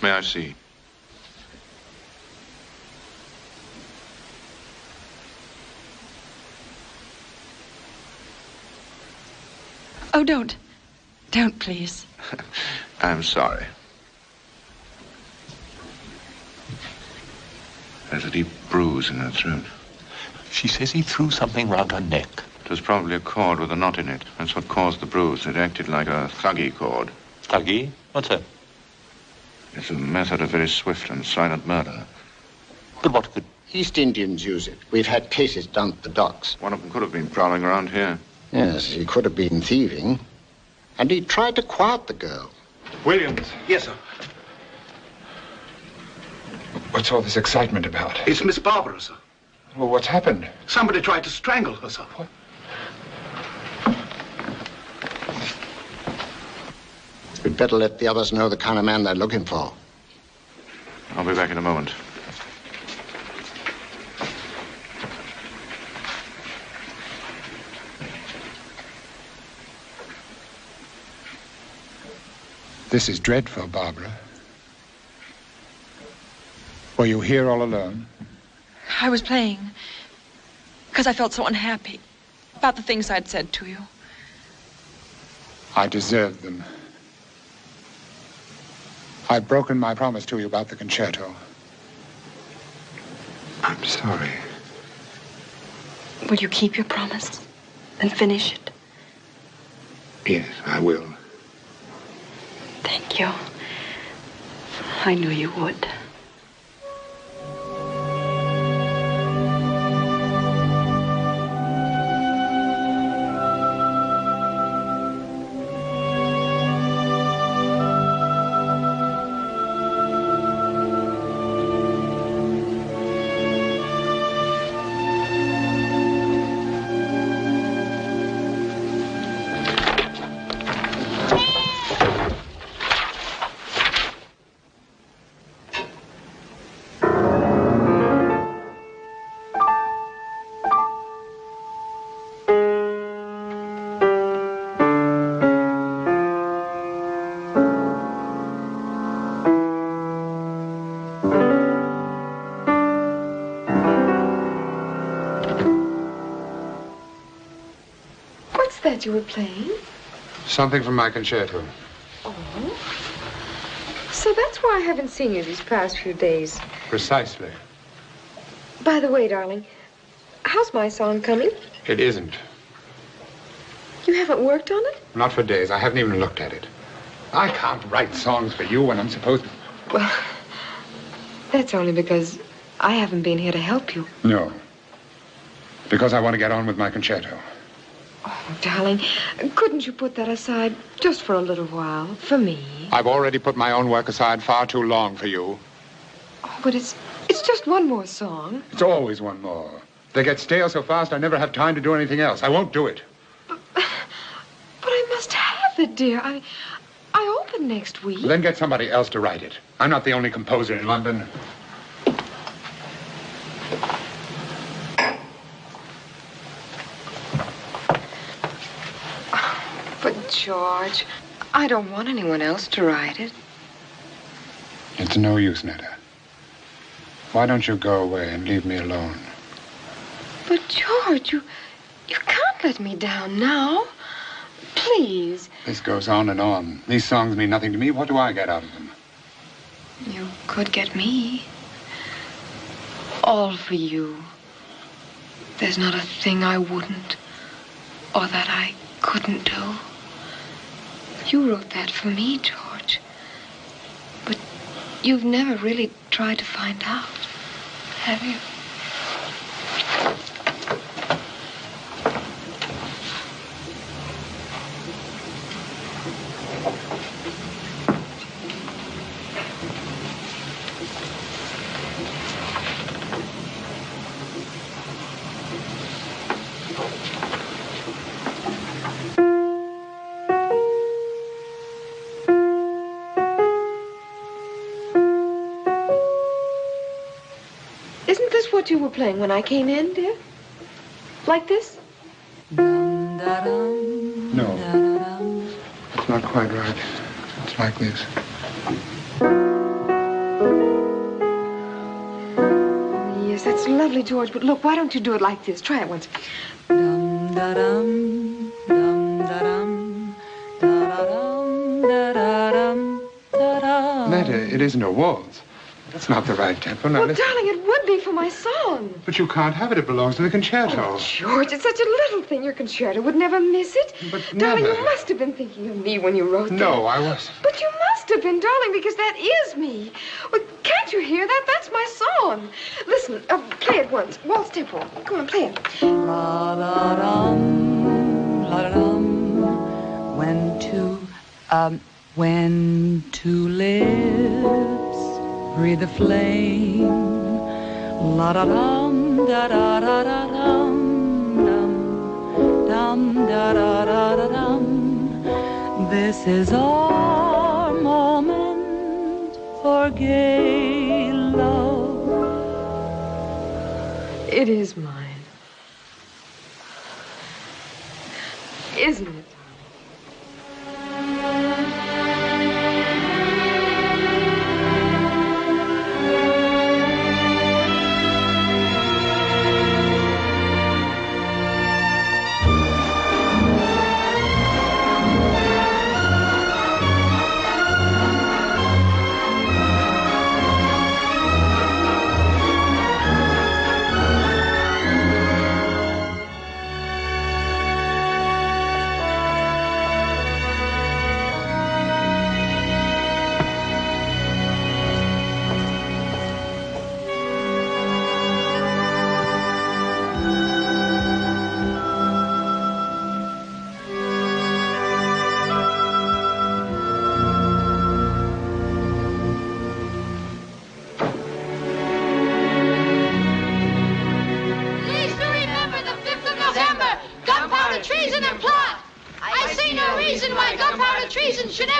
Speaker 7: May I see?
Speaker 5: Oh, don't. Don't, please.
Speaker 7: I'm sorry. There's a deep bruise in her throat.
Speaker 15: She says he threw something round her neck.
Speaker 7: It was probably a cord with a knot in it. That's what caused the bruise. It acted like a thuggy cord.
Speaker 15: Thuggy? What's that?
Speaker 7: It's a method of very swift and silent murder.
Speaker 15: But what could...
Speaker 16: East Indians use it. We've had cases down at the docks.
Speaker 7: One of them could have been prowling around here.
Speaker 16: Yes, he could have been thieving. And he tried to quiet the girl.
Speaker 4: Williams.
Speaker 14: Yes, sir.
Speaker 4: What's all this excitement about?
Speaker 14: It's Miss Barbara, sir.
Speaker 4: Well, what's happened?
Speaker 14: Somebody tried to strangle her, sir.
Speaker 4: What?
Speaker 16: We'd better let the others know the kind of man they're looking for.
Speaker 7: I'll be back in a moment.
Speaker 4: This is dreadful, Barbara. Were you here all alone?
Speaker 5: I was playing because I felt so unhappy about the things I'd said to you.
Speaker 4: I deserved them. I've broken my promise to you about the concerto. I'm sorry.
Speaker 5: Will you keep your promise and finish it?
Speaker 4: Yes, I will.
Speaker 5: Thank you. I knew you would.
Speaker 10: That you were playing?
Speaker 4: Something from my concerto.
Speaker 10: Oh. So that's why I haven't seen you these past few days.
Speaker 4: Precisely.
Speaker 10: By the way, darling, how's my song coming?
Speaker 4: It isn't.
Speaker 10: You haven't worked on it?
Speaker 4: Not for days. I haven't even looked at it. I can't write songs for you when I'm supposed to...
Speaker 10: Well, that's only because I haven't been here to help you.
Speaker 4: No. Because I want to get on with my concerto.
Speaker 10: Oh, darling, couldn't you put that aside just for a little while, for me?
Speaker 4: I've already put my own work aside far too long for you.
Speaker 10: Oh, but it's just one more song.
Speaker 4: It's always one more. They get stale so fast I never have time to do anything else. I won't do it.
Speaker 10: But I must have it, dear. I open next week.
Speaker 4: Then get somebody else to write it. I'm not the only composer in London.
Speaker 10: But, George, I don't want anyone else to write it.
Speaker 4: It's no use, Netta. Why don't you go away and leave me alone?
Speaker 10: But, George, you can't let me down now. Please.
Speaker 4: This goes on and on. These songs mean nothing to me. What do I get out of them?
Speaker 10: You could get me. All for you. There's not a thing I wouldn't, or that I couldn't do. You wrote that for me, George. But you've never really tried to find out, have you? what you were playing when I came in, dear? Like this?
Speaker 4: No. It's not quite right. It's like this.
Speaker 10: Yes, that's lovely, George. But look, why don't you do it like this? Try it once.
Speaker 8: Dum-da-dum, dum-da-dum, da-da-dum, da-da-dum, da-dum.
Speaker 4: Netta, it isn't a waltz. That's not the right tempo. Now,
Speaker 10: Well,
Speaker 4: listen.
Speaker 10: darling, it would be for my song.
Speaker 4: But you can't have it. It belongs to the concerto.
Speaker 10: Oh, George, it's such a little thing. Your concerto would never miss it.
Speaker 4: But
Speaker 10: darling,
Speaker 4: never.
Speaker 10: you must have been thinking of me when you wrote that.
Speaker 4: No, I wasn't.
Speaker 10: But you must have been, darling, because that is me. Well, can't you hear that? That's my song. Listen, play it once. Waltz tempo. Go on, play it.
Speaker 8: La-da-dum, la-da-dum. When two lips breathe the flame. La-da-dum, da-da-da-da-dum, dum, dum, da-da-da-da-dum. This is our moment for gay love.
Speaker 10: It is mine. Isn't it?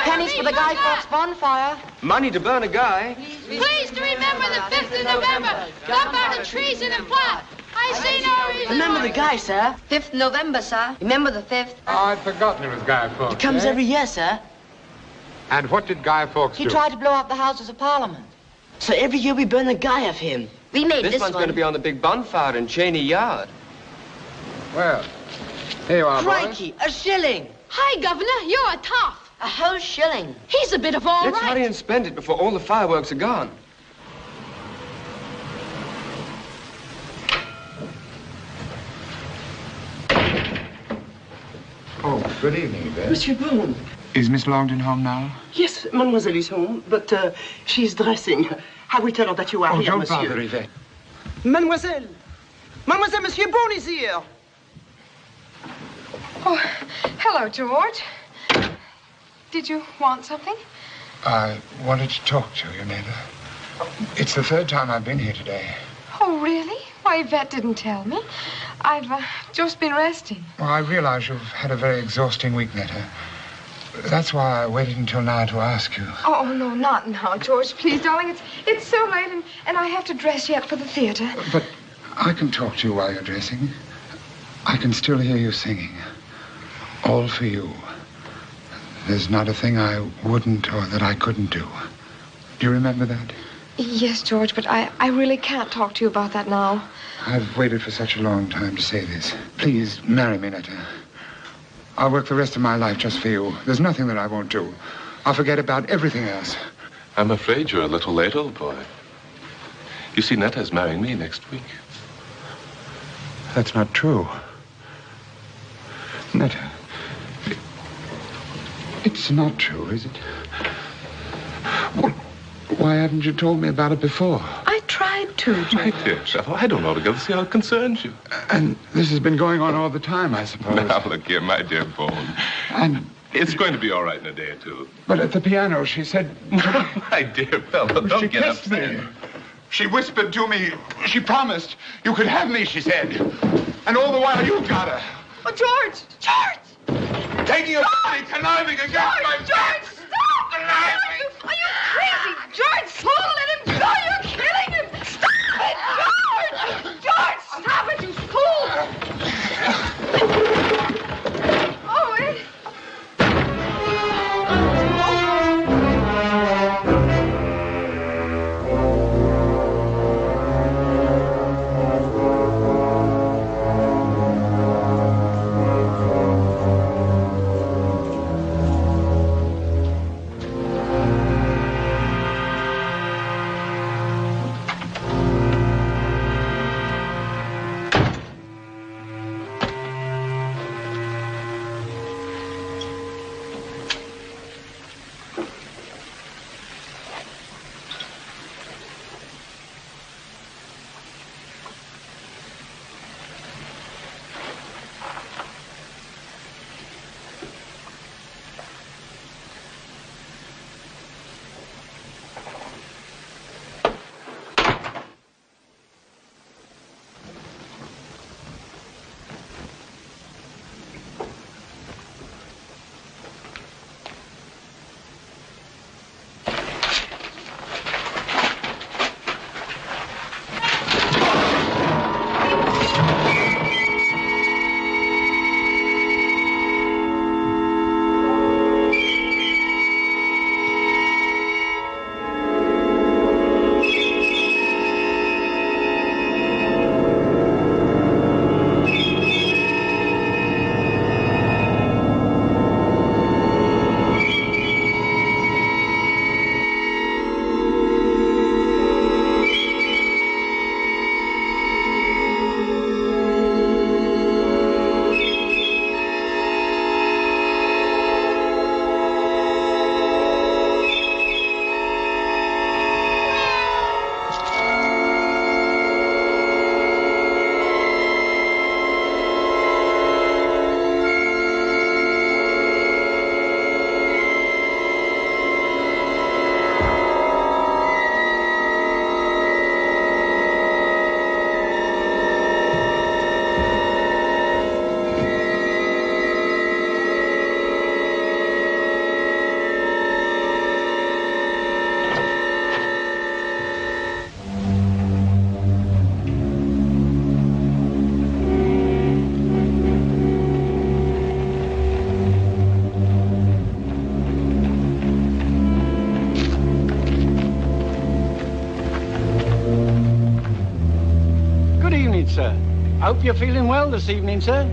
Speaker 17: Pennies for the Guy Fawkes bonfire.
Speaker 18: Money to burn a guy.
Speaker 17: Please to remember the 5th of November. Gunpowder, treason, and plot. I see no reason.
Speaker 19: Remember the guy, sir?
Speaker 17: 5th November, sir. Remember the 5th?
Speaker 4: Oh, I'd forgotten it was Guy Fawkes.
Speaker 19: He comes every year, sir.
Speaker 4: And what did Guy Fawkes do?
Speaker 19: He tried to blow up the Houses of Parliament. So every year we burn a guy of him.
Speaker 17: We made
Speaker 18: This one's going to be on the big bonfire in Cheney Yard.
Speaker 4: Well, here you are, boys.
Speaker 19: Crikey, a shilling.
Speaker 17: Hi, Governor. You're a toff.
Speaker 19: A whole shilling.
Speaker 17: He's a bit of all
Speaker 18: Let's
Speaker 17: right.
Speaker 18: hurry and spend it before all the fireworks are gone.
Speaker 4: Oh, good evening, Yvette.
Speaker 20: Monsieur Bone.
Speaker 4: Is Miss Longden home now?
Speaker 20: Yes, Mademoiselle is home, but she's dressing. I will tell her that you are here,
Speaker 4: don't
Speaker 20: Monsieur.
Speaker 4: bother, Yvette.
Speaker 20: Mademoiselle! Mademoiselle, Monsieur Bone is here!
Speaker 10: Oh, hello, George. Did you want something?
Speaker 4: I wanted to talk to you, Netta. It's the third time I've been here today.
Speaker 10: Oh, really? Why, Yvette didn't tell me. I've just been resting.
Speaker 4: Well, I realize you've had a very exhausting week, Netta. That's why I waited until now to ask you.
Speaker 10: Oh, no, not now, George. Please, darling. It's so late, and I have to dress yet for the theater.
Speaker 4: But I can talk to you while you're dressing. I can still hear you singing. All for you. There's not a thing I wouldn't or that I couldn't do. Do you remember that?
Speaker 10: Yes, George, but I really can't talk to you about that now.
Speaker 4: I've waited for such a long time to say this. Please, marry me, Netta. I'll work the rest of my life just for you. There's nothing that I won't do. I'll forget about everything else.
Speaker 13: I'm afraid you're a little late, old boy. You see, Netta's marrying me next week.
Speaker 4: That's not true. Netta. It's not true, is it? Well, why haven't you told me about it before?
Speaker 10: I tried to, George.
Speaker 13: My dear fellow, I don't altogether see how it concerns you.
Speaker 4: And this has been going on all the time, I suppose.
Speaker 13: Now, look here, my dear Bone.
Speaker 4: And
Speaker 13: it's going to be all right in a day or two.
Speaker 4: But at the piano, she said...
Speaker 13: My dear fellow, don't get upset.
Speaker 4: Me. She whispered to me, she promised you could have me, she said. And all the while you got her.
Speaker 10: Oh, George! George!
Speaker 4: Taking a body, conniving against my
Speaker 10: George, stop! Conniving! Are you crazy? George, slow, let him go! You're killing him! Stop it, George!
Speaker 2: hope you're feeling well this evening, sir.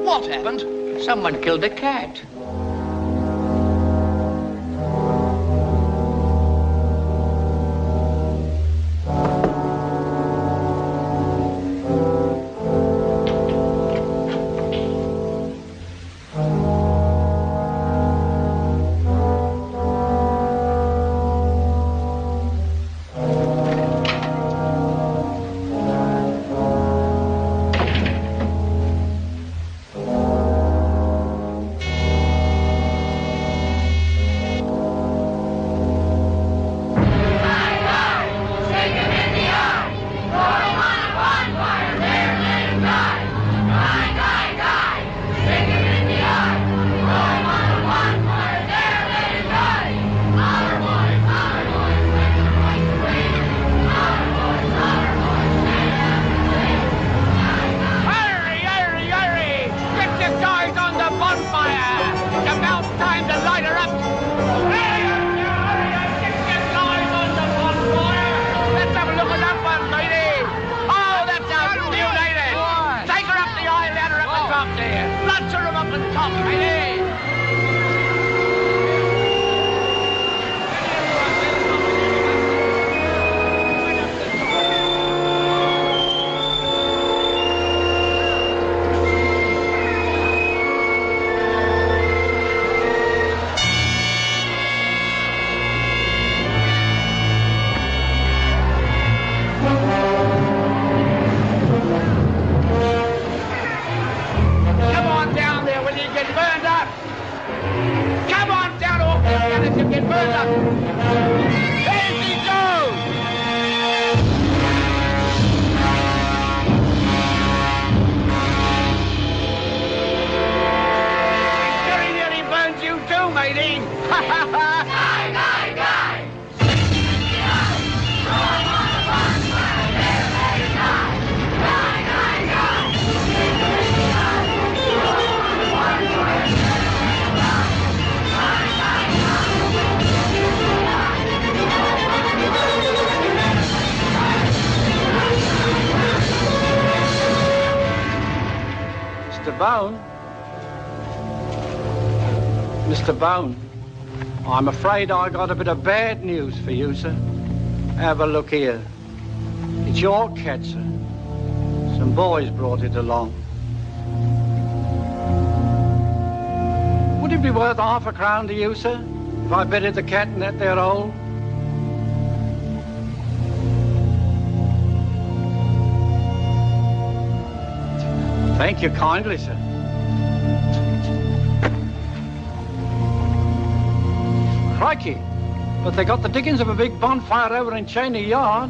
Speaker 21: What happened? Someone killed a cat.
Speaker 2: Mr. Bone, I'm afraid I got a bit of bad news for you, sir. Have a look here. It's your cat, sir. Some boys brought it along. Would it be worth £0.50 to you, sir, if I bedded the cat in that there hole? Thank you kindly, sir. Crikey, but they got the dickens of a big bonfire over in Cheney Yard.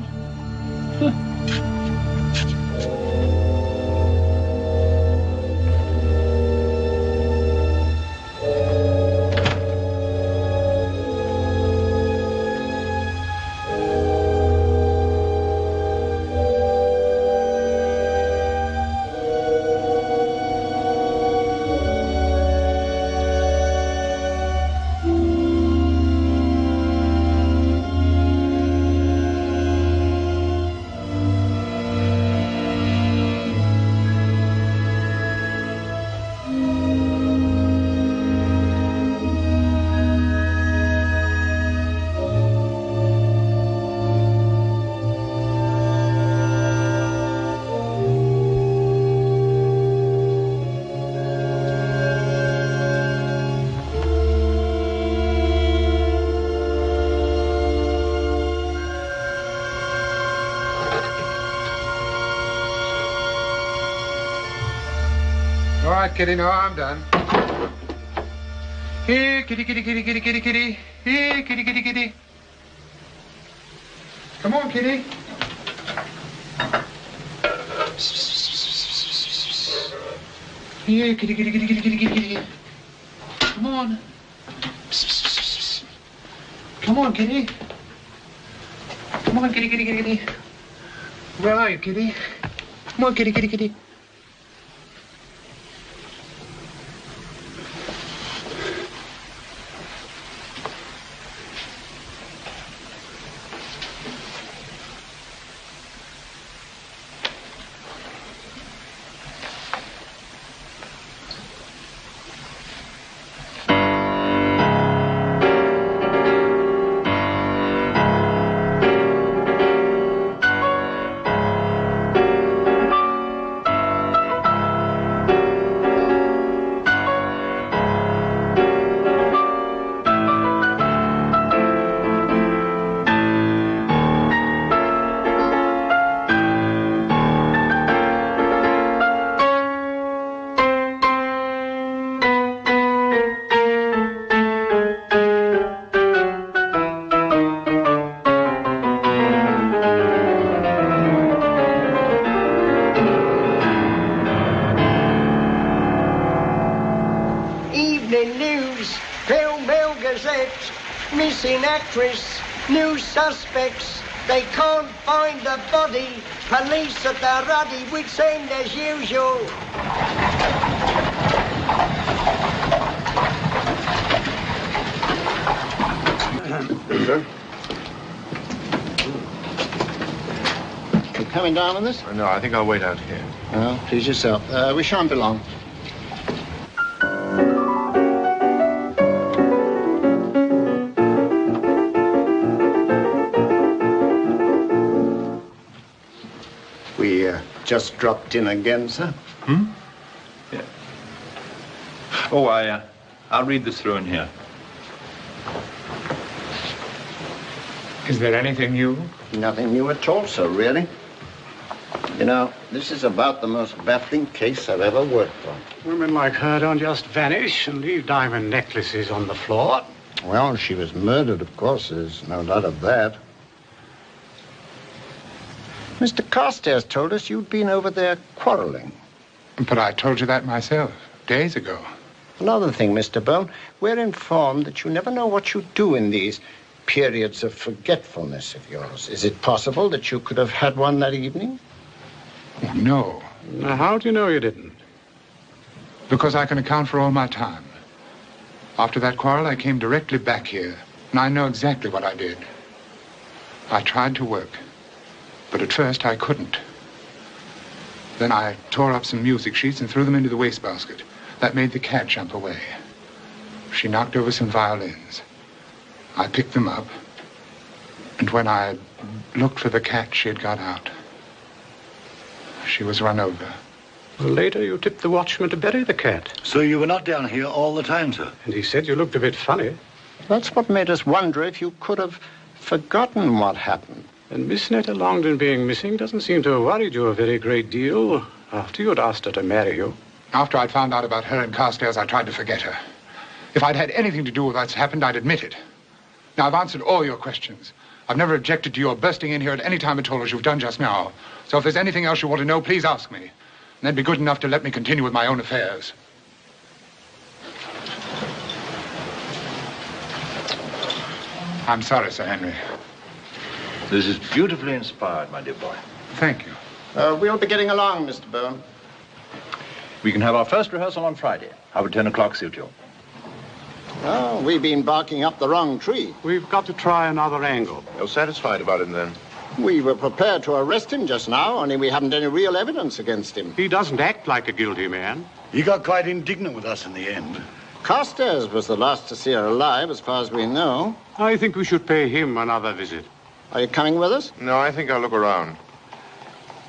Speaker 4: right, Kitty. No, I'm done. Here, kitty, kitty, kitty, kitty, kitty, kitty. Here, kitty, kitty, kitty. Come on, kitty. Here, kitty, kitty, kitty, kitty, kitty, kitty, kitty. Come on. Come on, kitty. Come on, kitty, kitty, kitty, kitty. Where are you, kitty? Come on, kitty, kitty, kitty.
Speaker 1: Actress, new suspects, they can't find the body, police at the ruddy, wits end as usual.
Speaker 16: Sir? You coming down with this?
Speaker 7: No, I think I'll wait out here.
Speaker 16: Oh, please yourself. We shan't be long. Just dropped in again, sir.
Speaker 6: Hmm? Yeah. Oh, I'll read this through in here.
Speaker 4: Is there anything new?
Speaker 16: Nothing new at all, sir, really. You know, this is about the most baffling case I've ever worked on.
Speaker 3: Women like her don't just vanish and leave diamond necklaces on the floor.
Speaker 16: Well, she was murdered, of course. There's no doubt of that. Mr. Carstairs told us you'd been over there quarreling.
Speaker 4: But I told you that myself, days ago.
Speaker 16: Another thing, Mr. Bone, we're informed that you never know what you do in these periods of forgetfulness of yours. Is it possible that you could have had one that evening?
Speaker 4: Oh, no.
Speaker 3: Now, how do you know you didn't?
Speaker 4: Because I can account for all my time. After that quarrel, I came directly back here, and I know exactly what I did. I tried to work. But at first, I couldn't. Then I tore up some music sheets and threw them into the wastebasket. That made the cat jump away. She knocked over some violins. I picked them up, and when I looked for the cat, she had got out. She was run over.
Speaker 3: Well, later, you tipped the watchman to bury the cat.
Speaker 22: So you were not down here all the time, sir?
Speaker 3: And he said you looked a bit funny.
Speaker 16: That's what made us wonder if you could have forgotten what happened.
Speaker 3: And Miss Netta Longden being missing doesn't seem to have worried you a very great deal after you'd asked her to marry you.
Speaker 4: After I'd found out about her and Carstairs, I tried to forget her. If I'd had anything to do with what's happened, I'd admit it. Now, I've answered all your questions. I've never objected to your bursting in here at any time at all, as you've done just now. So if there's anything else you want to know, please ask me. And then be good enough to let me continue with my own affairs. I'm sorry, Sir Henry.
Speaker 6: This is beautifully inspired, my dear boy.
Speaker 4: Thank you.
Speaker 16: We'll be getting along, Mr. Bone.
Speaker 6: We can have our first rehearsal on Friday. How would 10 o'clock suit you?
Speaker 16: Oh, we've been barking up the wrong tree.
Speaker 3: We've got to try another angle.
Speaker 7: You're satisfied about him, then?
Speaker 16: We were prepared to arrest him just now, only we haven't any real evidence against him.
Speaker 3: He doesn't act like a guilty man.
Speaker 22: He got quite indignant with us in the end.
Speaker 16: Carstairs was the last to see her alive, as far as we know.
Speaker 3: I think we should pay him another visit.
Speaker 16: Are you coming with us?
Speaker 7: No, I think I'll look around.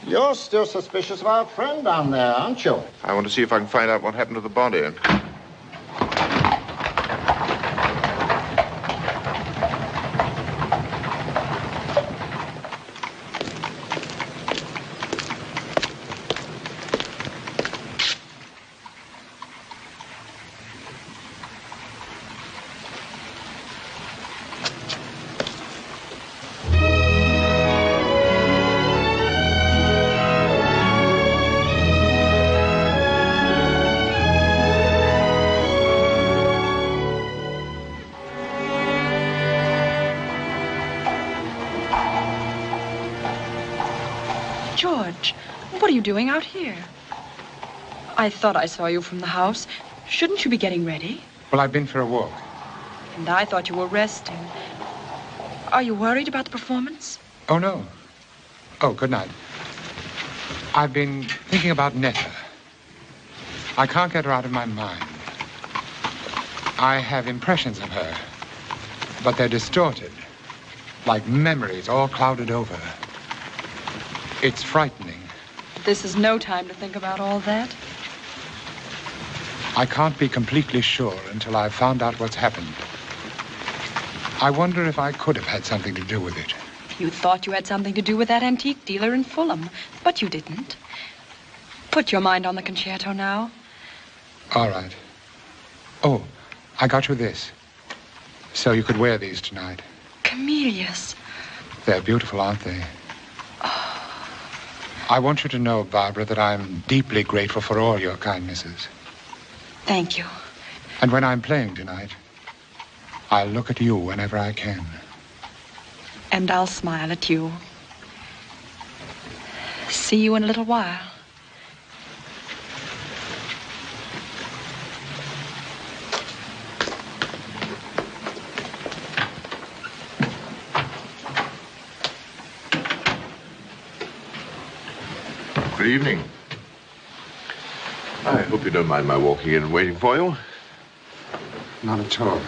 Speaker 16: You're still suspicious of our friend down there, aren't you?
Speaker 7: I want to see if I can find out what happened to the body.
Speaker 5: George, what are you doing out here? I thought I saw you from the house. Shouldn't you be getting ready?
Speaker 4: Well, I've been for a walk.
Speaker 5: And I thought you were resting. Are you worried about the performance?
Speaker 4: Oh, no. Oh, good night. I've been thinking about Netta. I can't get her out of my mind. I have impressions of her, but they're distorted, like memories all clouded over. It's frightening.
Speaker 5: This is no time to think about all that.
Speaker 4: I can't be completely sure until I've found out what's happened. I wonder if I could have had something to do with it.
Speaker 5: You thought you had something to do with that antique dealer in Fulham, but you didn't. Put your mind on the concerto now.
Speaker 4: All right. Oh, I got you this. So you could wear these tonight.
Speaker 5: Camellias.
Speaker 4: They're beautiful, aren't they? I want you to know, Barbara, that I'm deeply grateful for all your kindnesses.
Speaker 5: Thank you.
Speaker 4: And when I'm playing tonight, I'll look at you whenever I can.
Speaker 5: And I'll smile at you. See you in a little while.
Speaker 7: Good evening. I hope you don't mind my walking in and waiting for you.
Speaker 4: Not at all.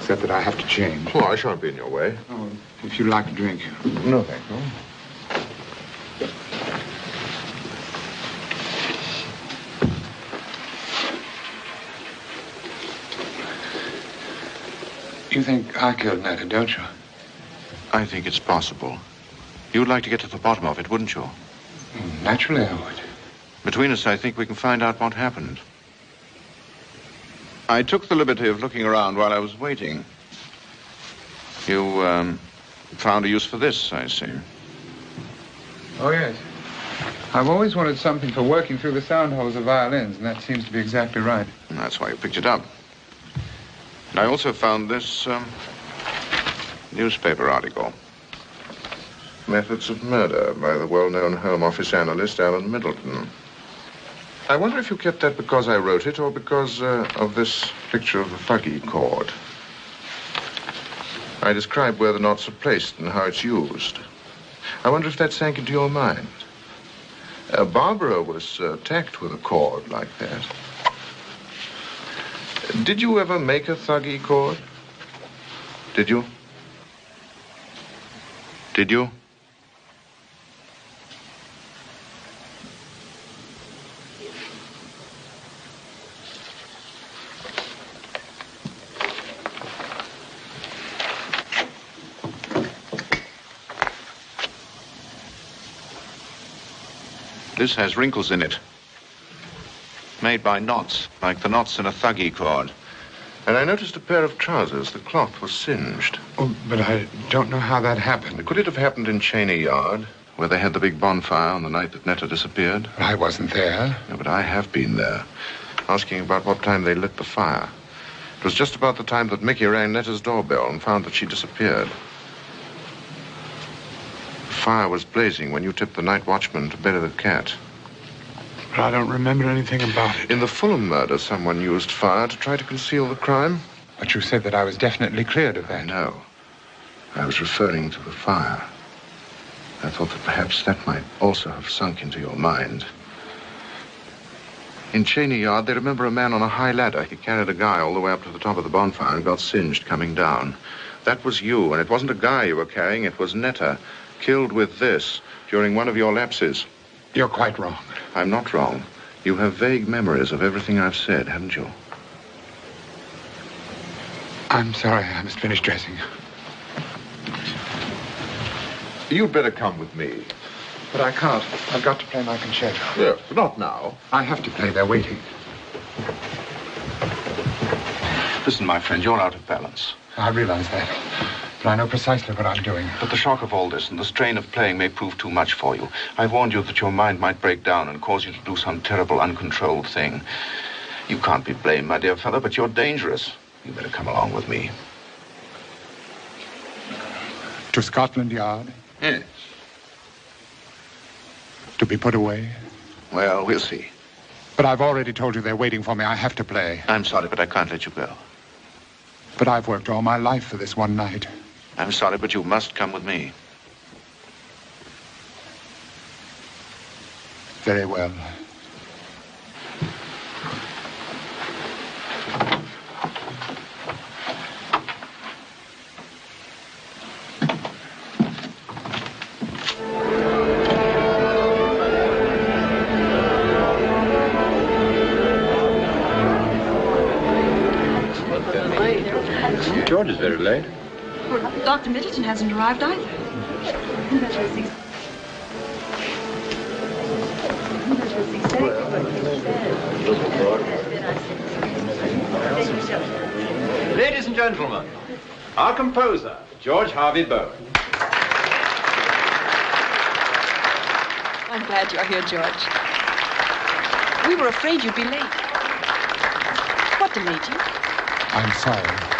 Speaker 4: Except that I have to change.
Speaker 7: Oh, I shan't be in your way.
Speaker 4: Oh, if you'd like a drink.
Speaker 7: No, thank you.
Speaker 4: You think I killed Netta, don't you?
Speaker 7: I think it's possible. You'd like to get to the bottom of it, wouldn't you?
Speaker 4: Naturally, I would.
Speaker 7: Between us, I think we can find out what happened. I took the liberty of looking around while I was waiting. You, found a use for this, I see.
Speaker 4: Oh, yes. I've always wanted something for working through the sound holes of violins, and that seems to be exactly right.
Speaker 7: And that's why you picked it up. And I also found this, newspaper article. Methods of Murder by the well-known Home Office analyst Alan Middleton. I wonder if you kept that because I wrote it or because of this picture of the thuggy chord. I describe where the knots are placed and how it's used. I wonder if that sank into your mind. Barbara was attacked with a chord like that. Did you ever make a thuggy chord? Did you? Did you? This has wrinkles in it. Made by knots, like the knots in a thuggy chord. And I noticed a pair of trousers. The cloth was singed.
Speaker 4: Oh, but I don't know how that happened.
Speaker 7: Could it have happened in Cheney Yard, where they had the big bonfire on the night that Netta disappeared?
Speaker 4: I wasn't there.
Speaker 7: No, but I have been there, asking about what time they lit the fire. It was just about the time that Mickey rang Netta's doorbell and found that she disappeared. The fire was blazing when you tipped the night watchman to bury the cat.
Speaker 4: But I don't remember anything about it.
Speaker 7: In the Fulham murder, someone used fire to try to conceal the crime.
Speaker 4: But you said that I was definitely cleared of that.
Speaker 7: No. I was referring to the fire. I thought that perhaps that might also have sunk into your mind. In Cheney Yard, they remember a man on a high ladder. He carried a guy all the way up to the top of the bonfire and got singed coming down. That was you, and it wasn't a guy you were carrying. It was Netta, killed with this during one of your lapses.
Speaker 4: You're quite wrong.
Speaker 7: I'm not wrong. You have vague memories of everything I've said, haven't you?
Speaker 4: I'm sorry. I must finish dressing.
Speaker 7: You'd better come with me.
Speaker 4: But I can't. I've got to play my concerto.
Speaker 7: Yes, but not now.
Speaker 4: I have to play. They're waiting.
Speaker 7: Listen, my friend, you're out of balance.
Speaker 4: I realize that. But I know precisely what I'm doing.
Speaker 7: But the shock of all this and the strain of playing may prove too much for you. I've warned you that your mind might break down and cause you to do some terrible, uncontrolled thing. You can't be blamed, my dear fellow, but you're dangerous. You better come along with me.
Speaker 4: To Scotland Yard?
Speaker 7: Yes.
Speaker 4: To be put away?
Speaker 7: Well, we'll see.
Speaker 4: But I've already told you they're waiting for me. I have to play.
Speaker 7: I'm sorry, but I can't let you go.
Speaker 4: But I've worked all my life for this one night.
Speaker 7: I'm sorry, but you must come with me.
Speaker 4: Very well.
Speaker 6: George is very late.
Speaker 5: Well, Dr. Middleton hasn't arrived either.
Speaker 6: Ladies and gentlemen, our composer, George Harvey Bone.
Speaker 5: I'm glad you're here, George. We were afraid you'd be late. What delayed you?
Speaker 4: I'm sorry.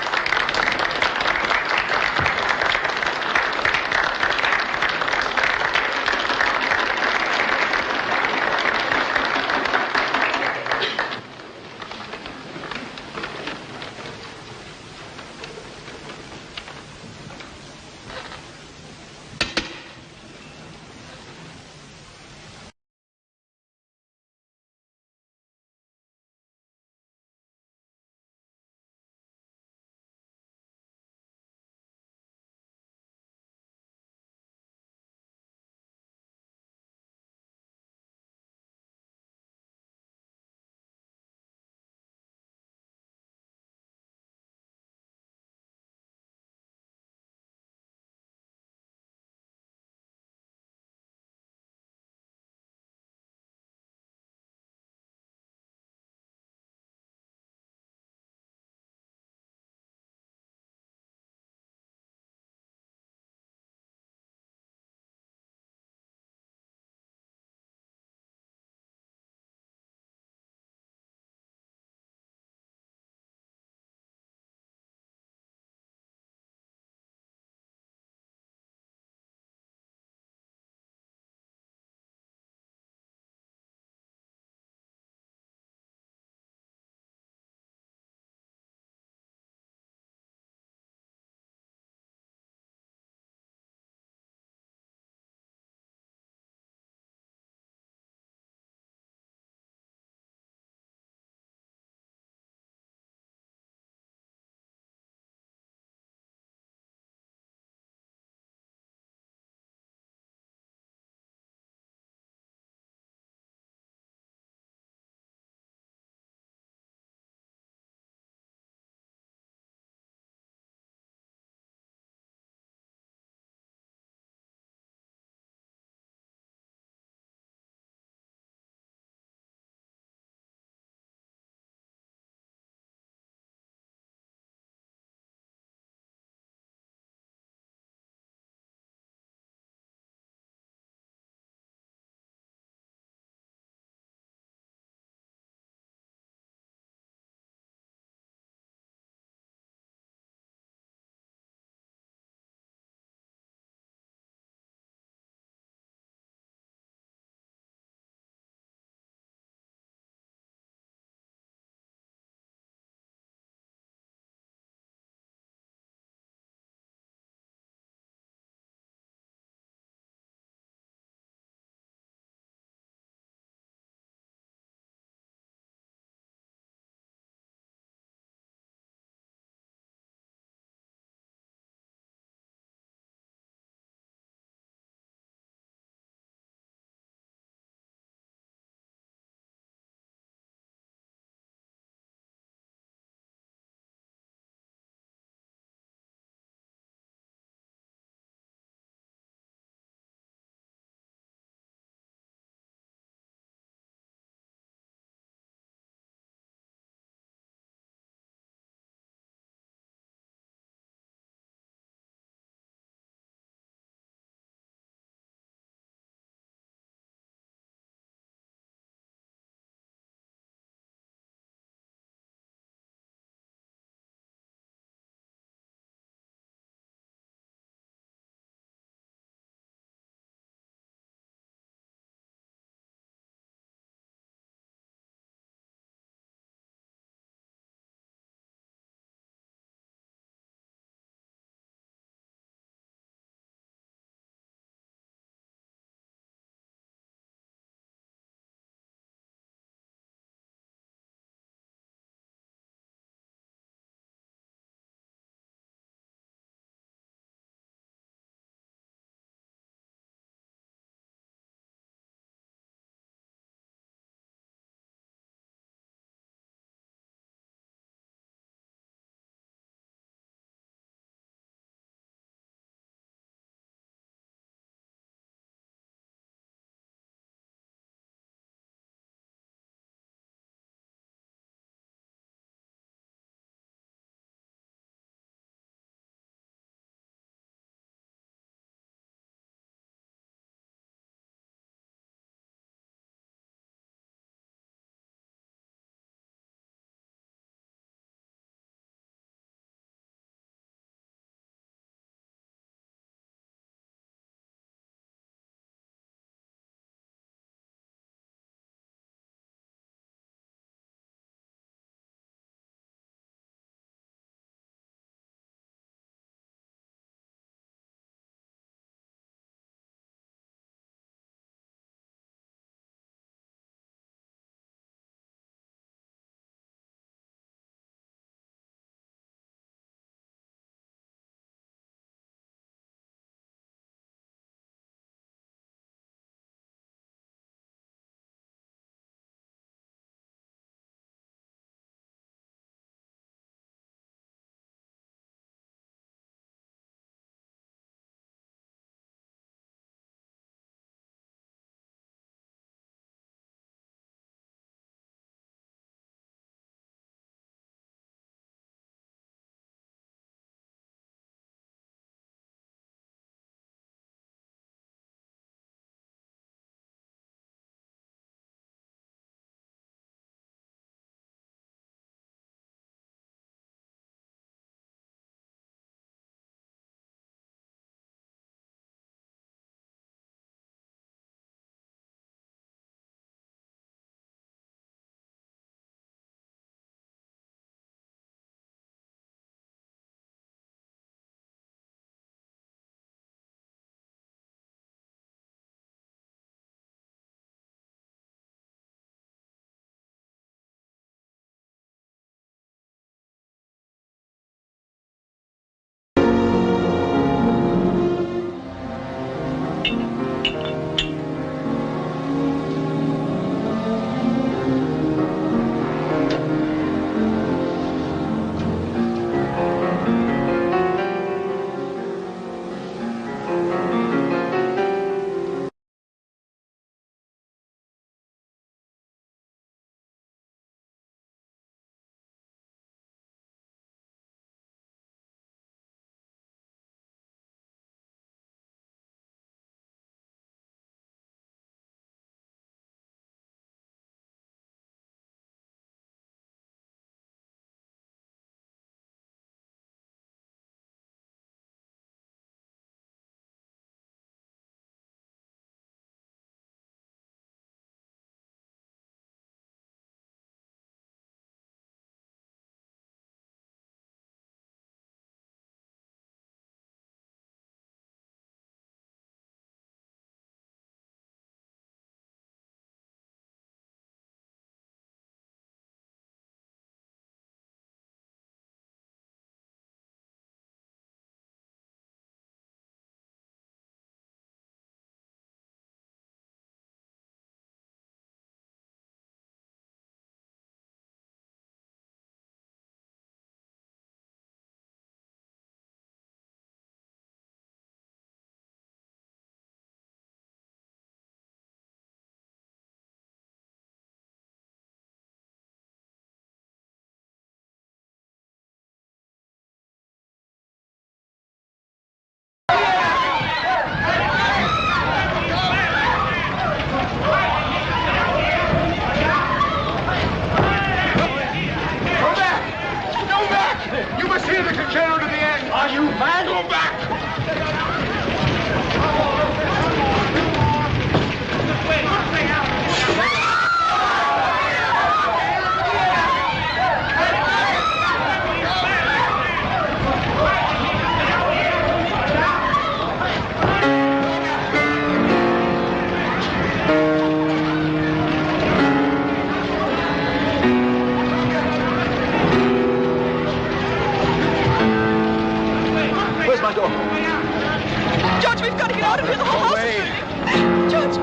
Speaker 5: brought him to the hospital. George.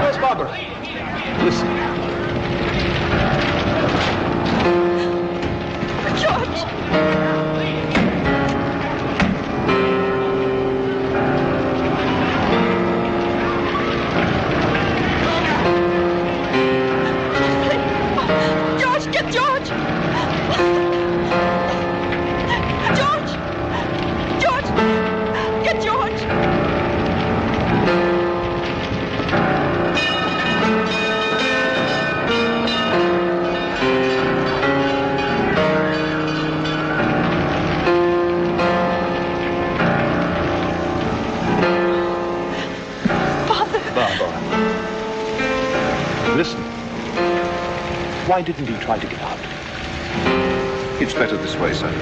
Speaker 6: Where's Barbara? Listen.
Speaker 5: George. George, get George! George! George! Get George! Father!
Speaker 15: Barbara. Listen. Why didn't he try to get out?
Speaker 7: It's better this way, sir.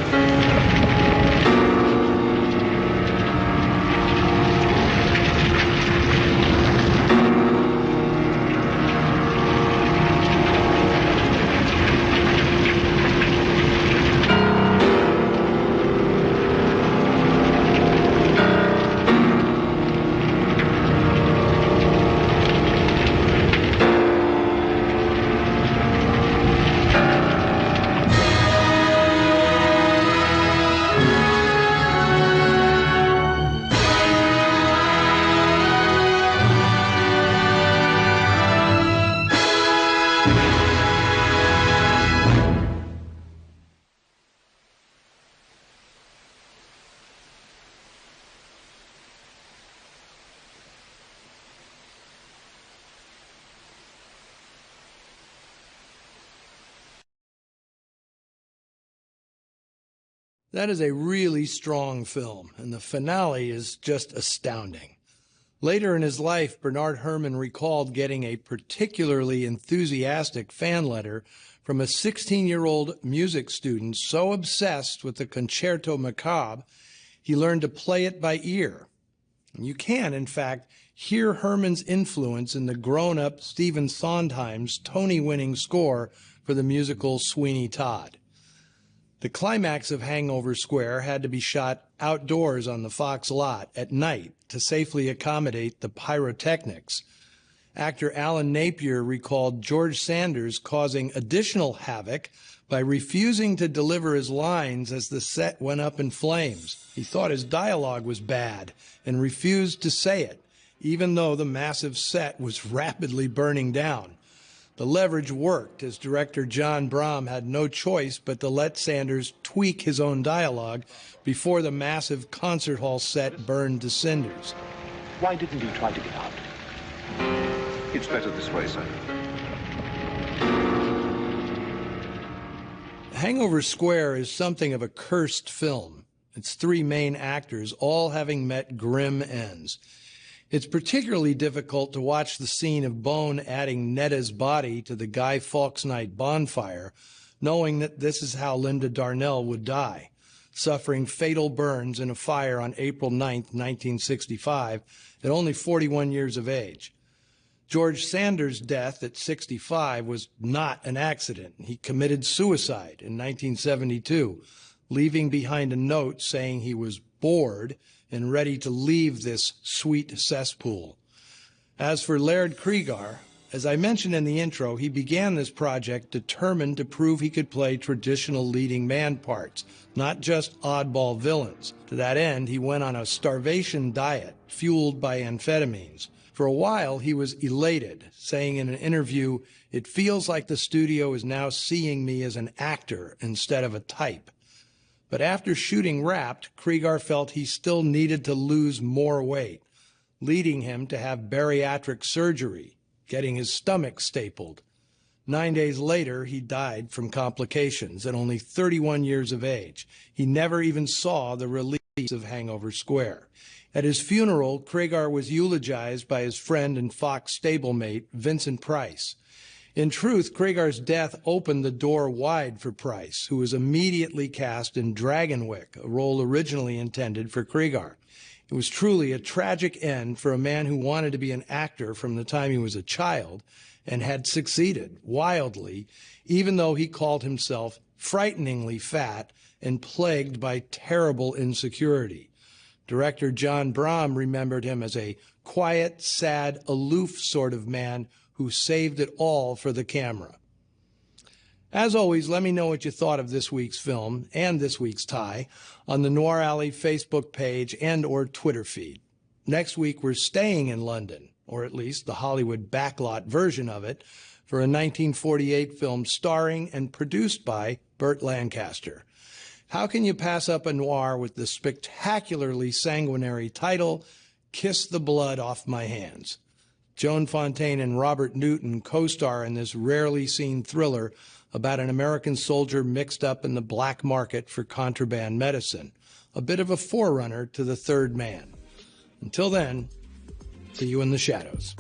Speaker 9: That is a really strong film, and the finale is just astounding. Later in his life, Bernard Herrmann recalled getting a particularly enthusiastic fan letter from a 16-year-old music student so obsessed with the Concerto Macabre, he learned to play it by ear. And you can, in fact, hear Herrmann's influence in the grown-up Stephen Sondheim's Tony-winning score for the musical Sweeney Todd. The climax of Hangover Square had to be shot outdoors on the Fox lot at night to safely accommodate the pyrotechnics. Actor Alan Napier recalled George Sanders causing additional havoc by refusing to deliver his lines as the set went up in flames. He thought his dialogue was bad and refused to say it, even though the massive set was rapidly burning down. The leverage worked, as director John Brahm had no choice but to let Sanders tweak his own dialogue before the massive concert hall set burned to cinders.
Speaker 15: Why didn't he try to get out?
Speaker 7: It's better this way, sir.
Speaker 9: Hangover Square is something of a cursed film. Its three main actors all having met grim ends. It's particularly difficult to watch the scene of Bone adding Netta's body to the Guy Fawkes Night bonfire, knowing that this is how Linda Darnell would die, suffering fatal burns in a fire on April 9, 1965, at only 41 years of age. George Sanders' death at 65 was not an accident. He committed suicide in 1972, leaving behind a note saying he was bored and ready to leave this sweet cesspool. As for Laird Cregar, as I mentioned in the intro, he began this project determined to prove he could play traditional leading man parts, not just oddball villains. To that end, he went on a starvation diet fueled by amphetamines. For a while, he was elated, saying in an interview, "It feels like the studio is now seeing me as an actor instead of a type." But after shooting Wrapped, Cregar felt he still needed to lose more weight, leading him to have bariatric surgery, getting his stomach stapled. 9 days later, he died from complications at only 31 years of age. He never even saw the release of Hangover Square. At his funeral, Cregar was eulogized by his friend and Fox stablemate, Vincent Price. In truth, Cregar's death opened the door wide for Price, who was immediately cast in Dragonwyck, a role originally intended for Cregar. It was truly a tragic end for a man who wanted to be an actor from the time he was a child and had succeeded wildly, even though he called himself frighteningly fat and plagued by terrible insecurity. Director John Brahm remembered him as a quiet, sad, aloof sort of man who saved it all for the camera. As always, let me know what you thought of this week's film and this week's tie on the Noir Alley Facebook page and or Twitter feed. Next week, we're staying in London, or at least the Hollywood backlot version of it, for a 1948 film starring and produced by Burt Lancaster. How can you pass up a noir with the spectacularly sanguinary title, Kiss the Blood Off My Hands? Joan Fontaine and Robert Newton co-star in this rarely seen thriller about an American soldier mixed up in the black market for contraband medicine, a bit of a forerunner to The Third Man. Until then, see you in the shadows.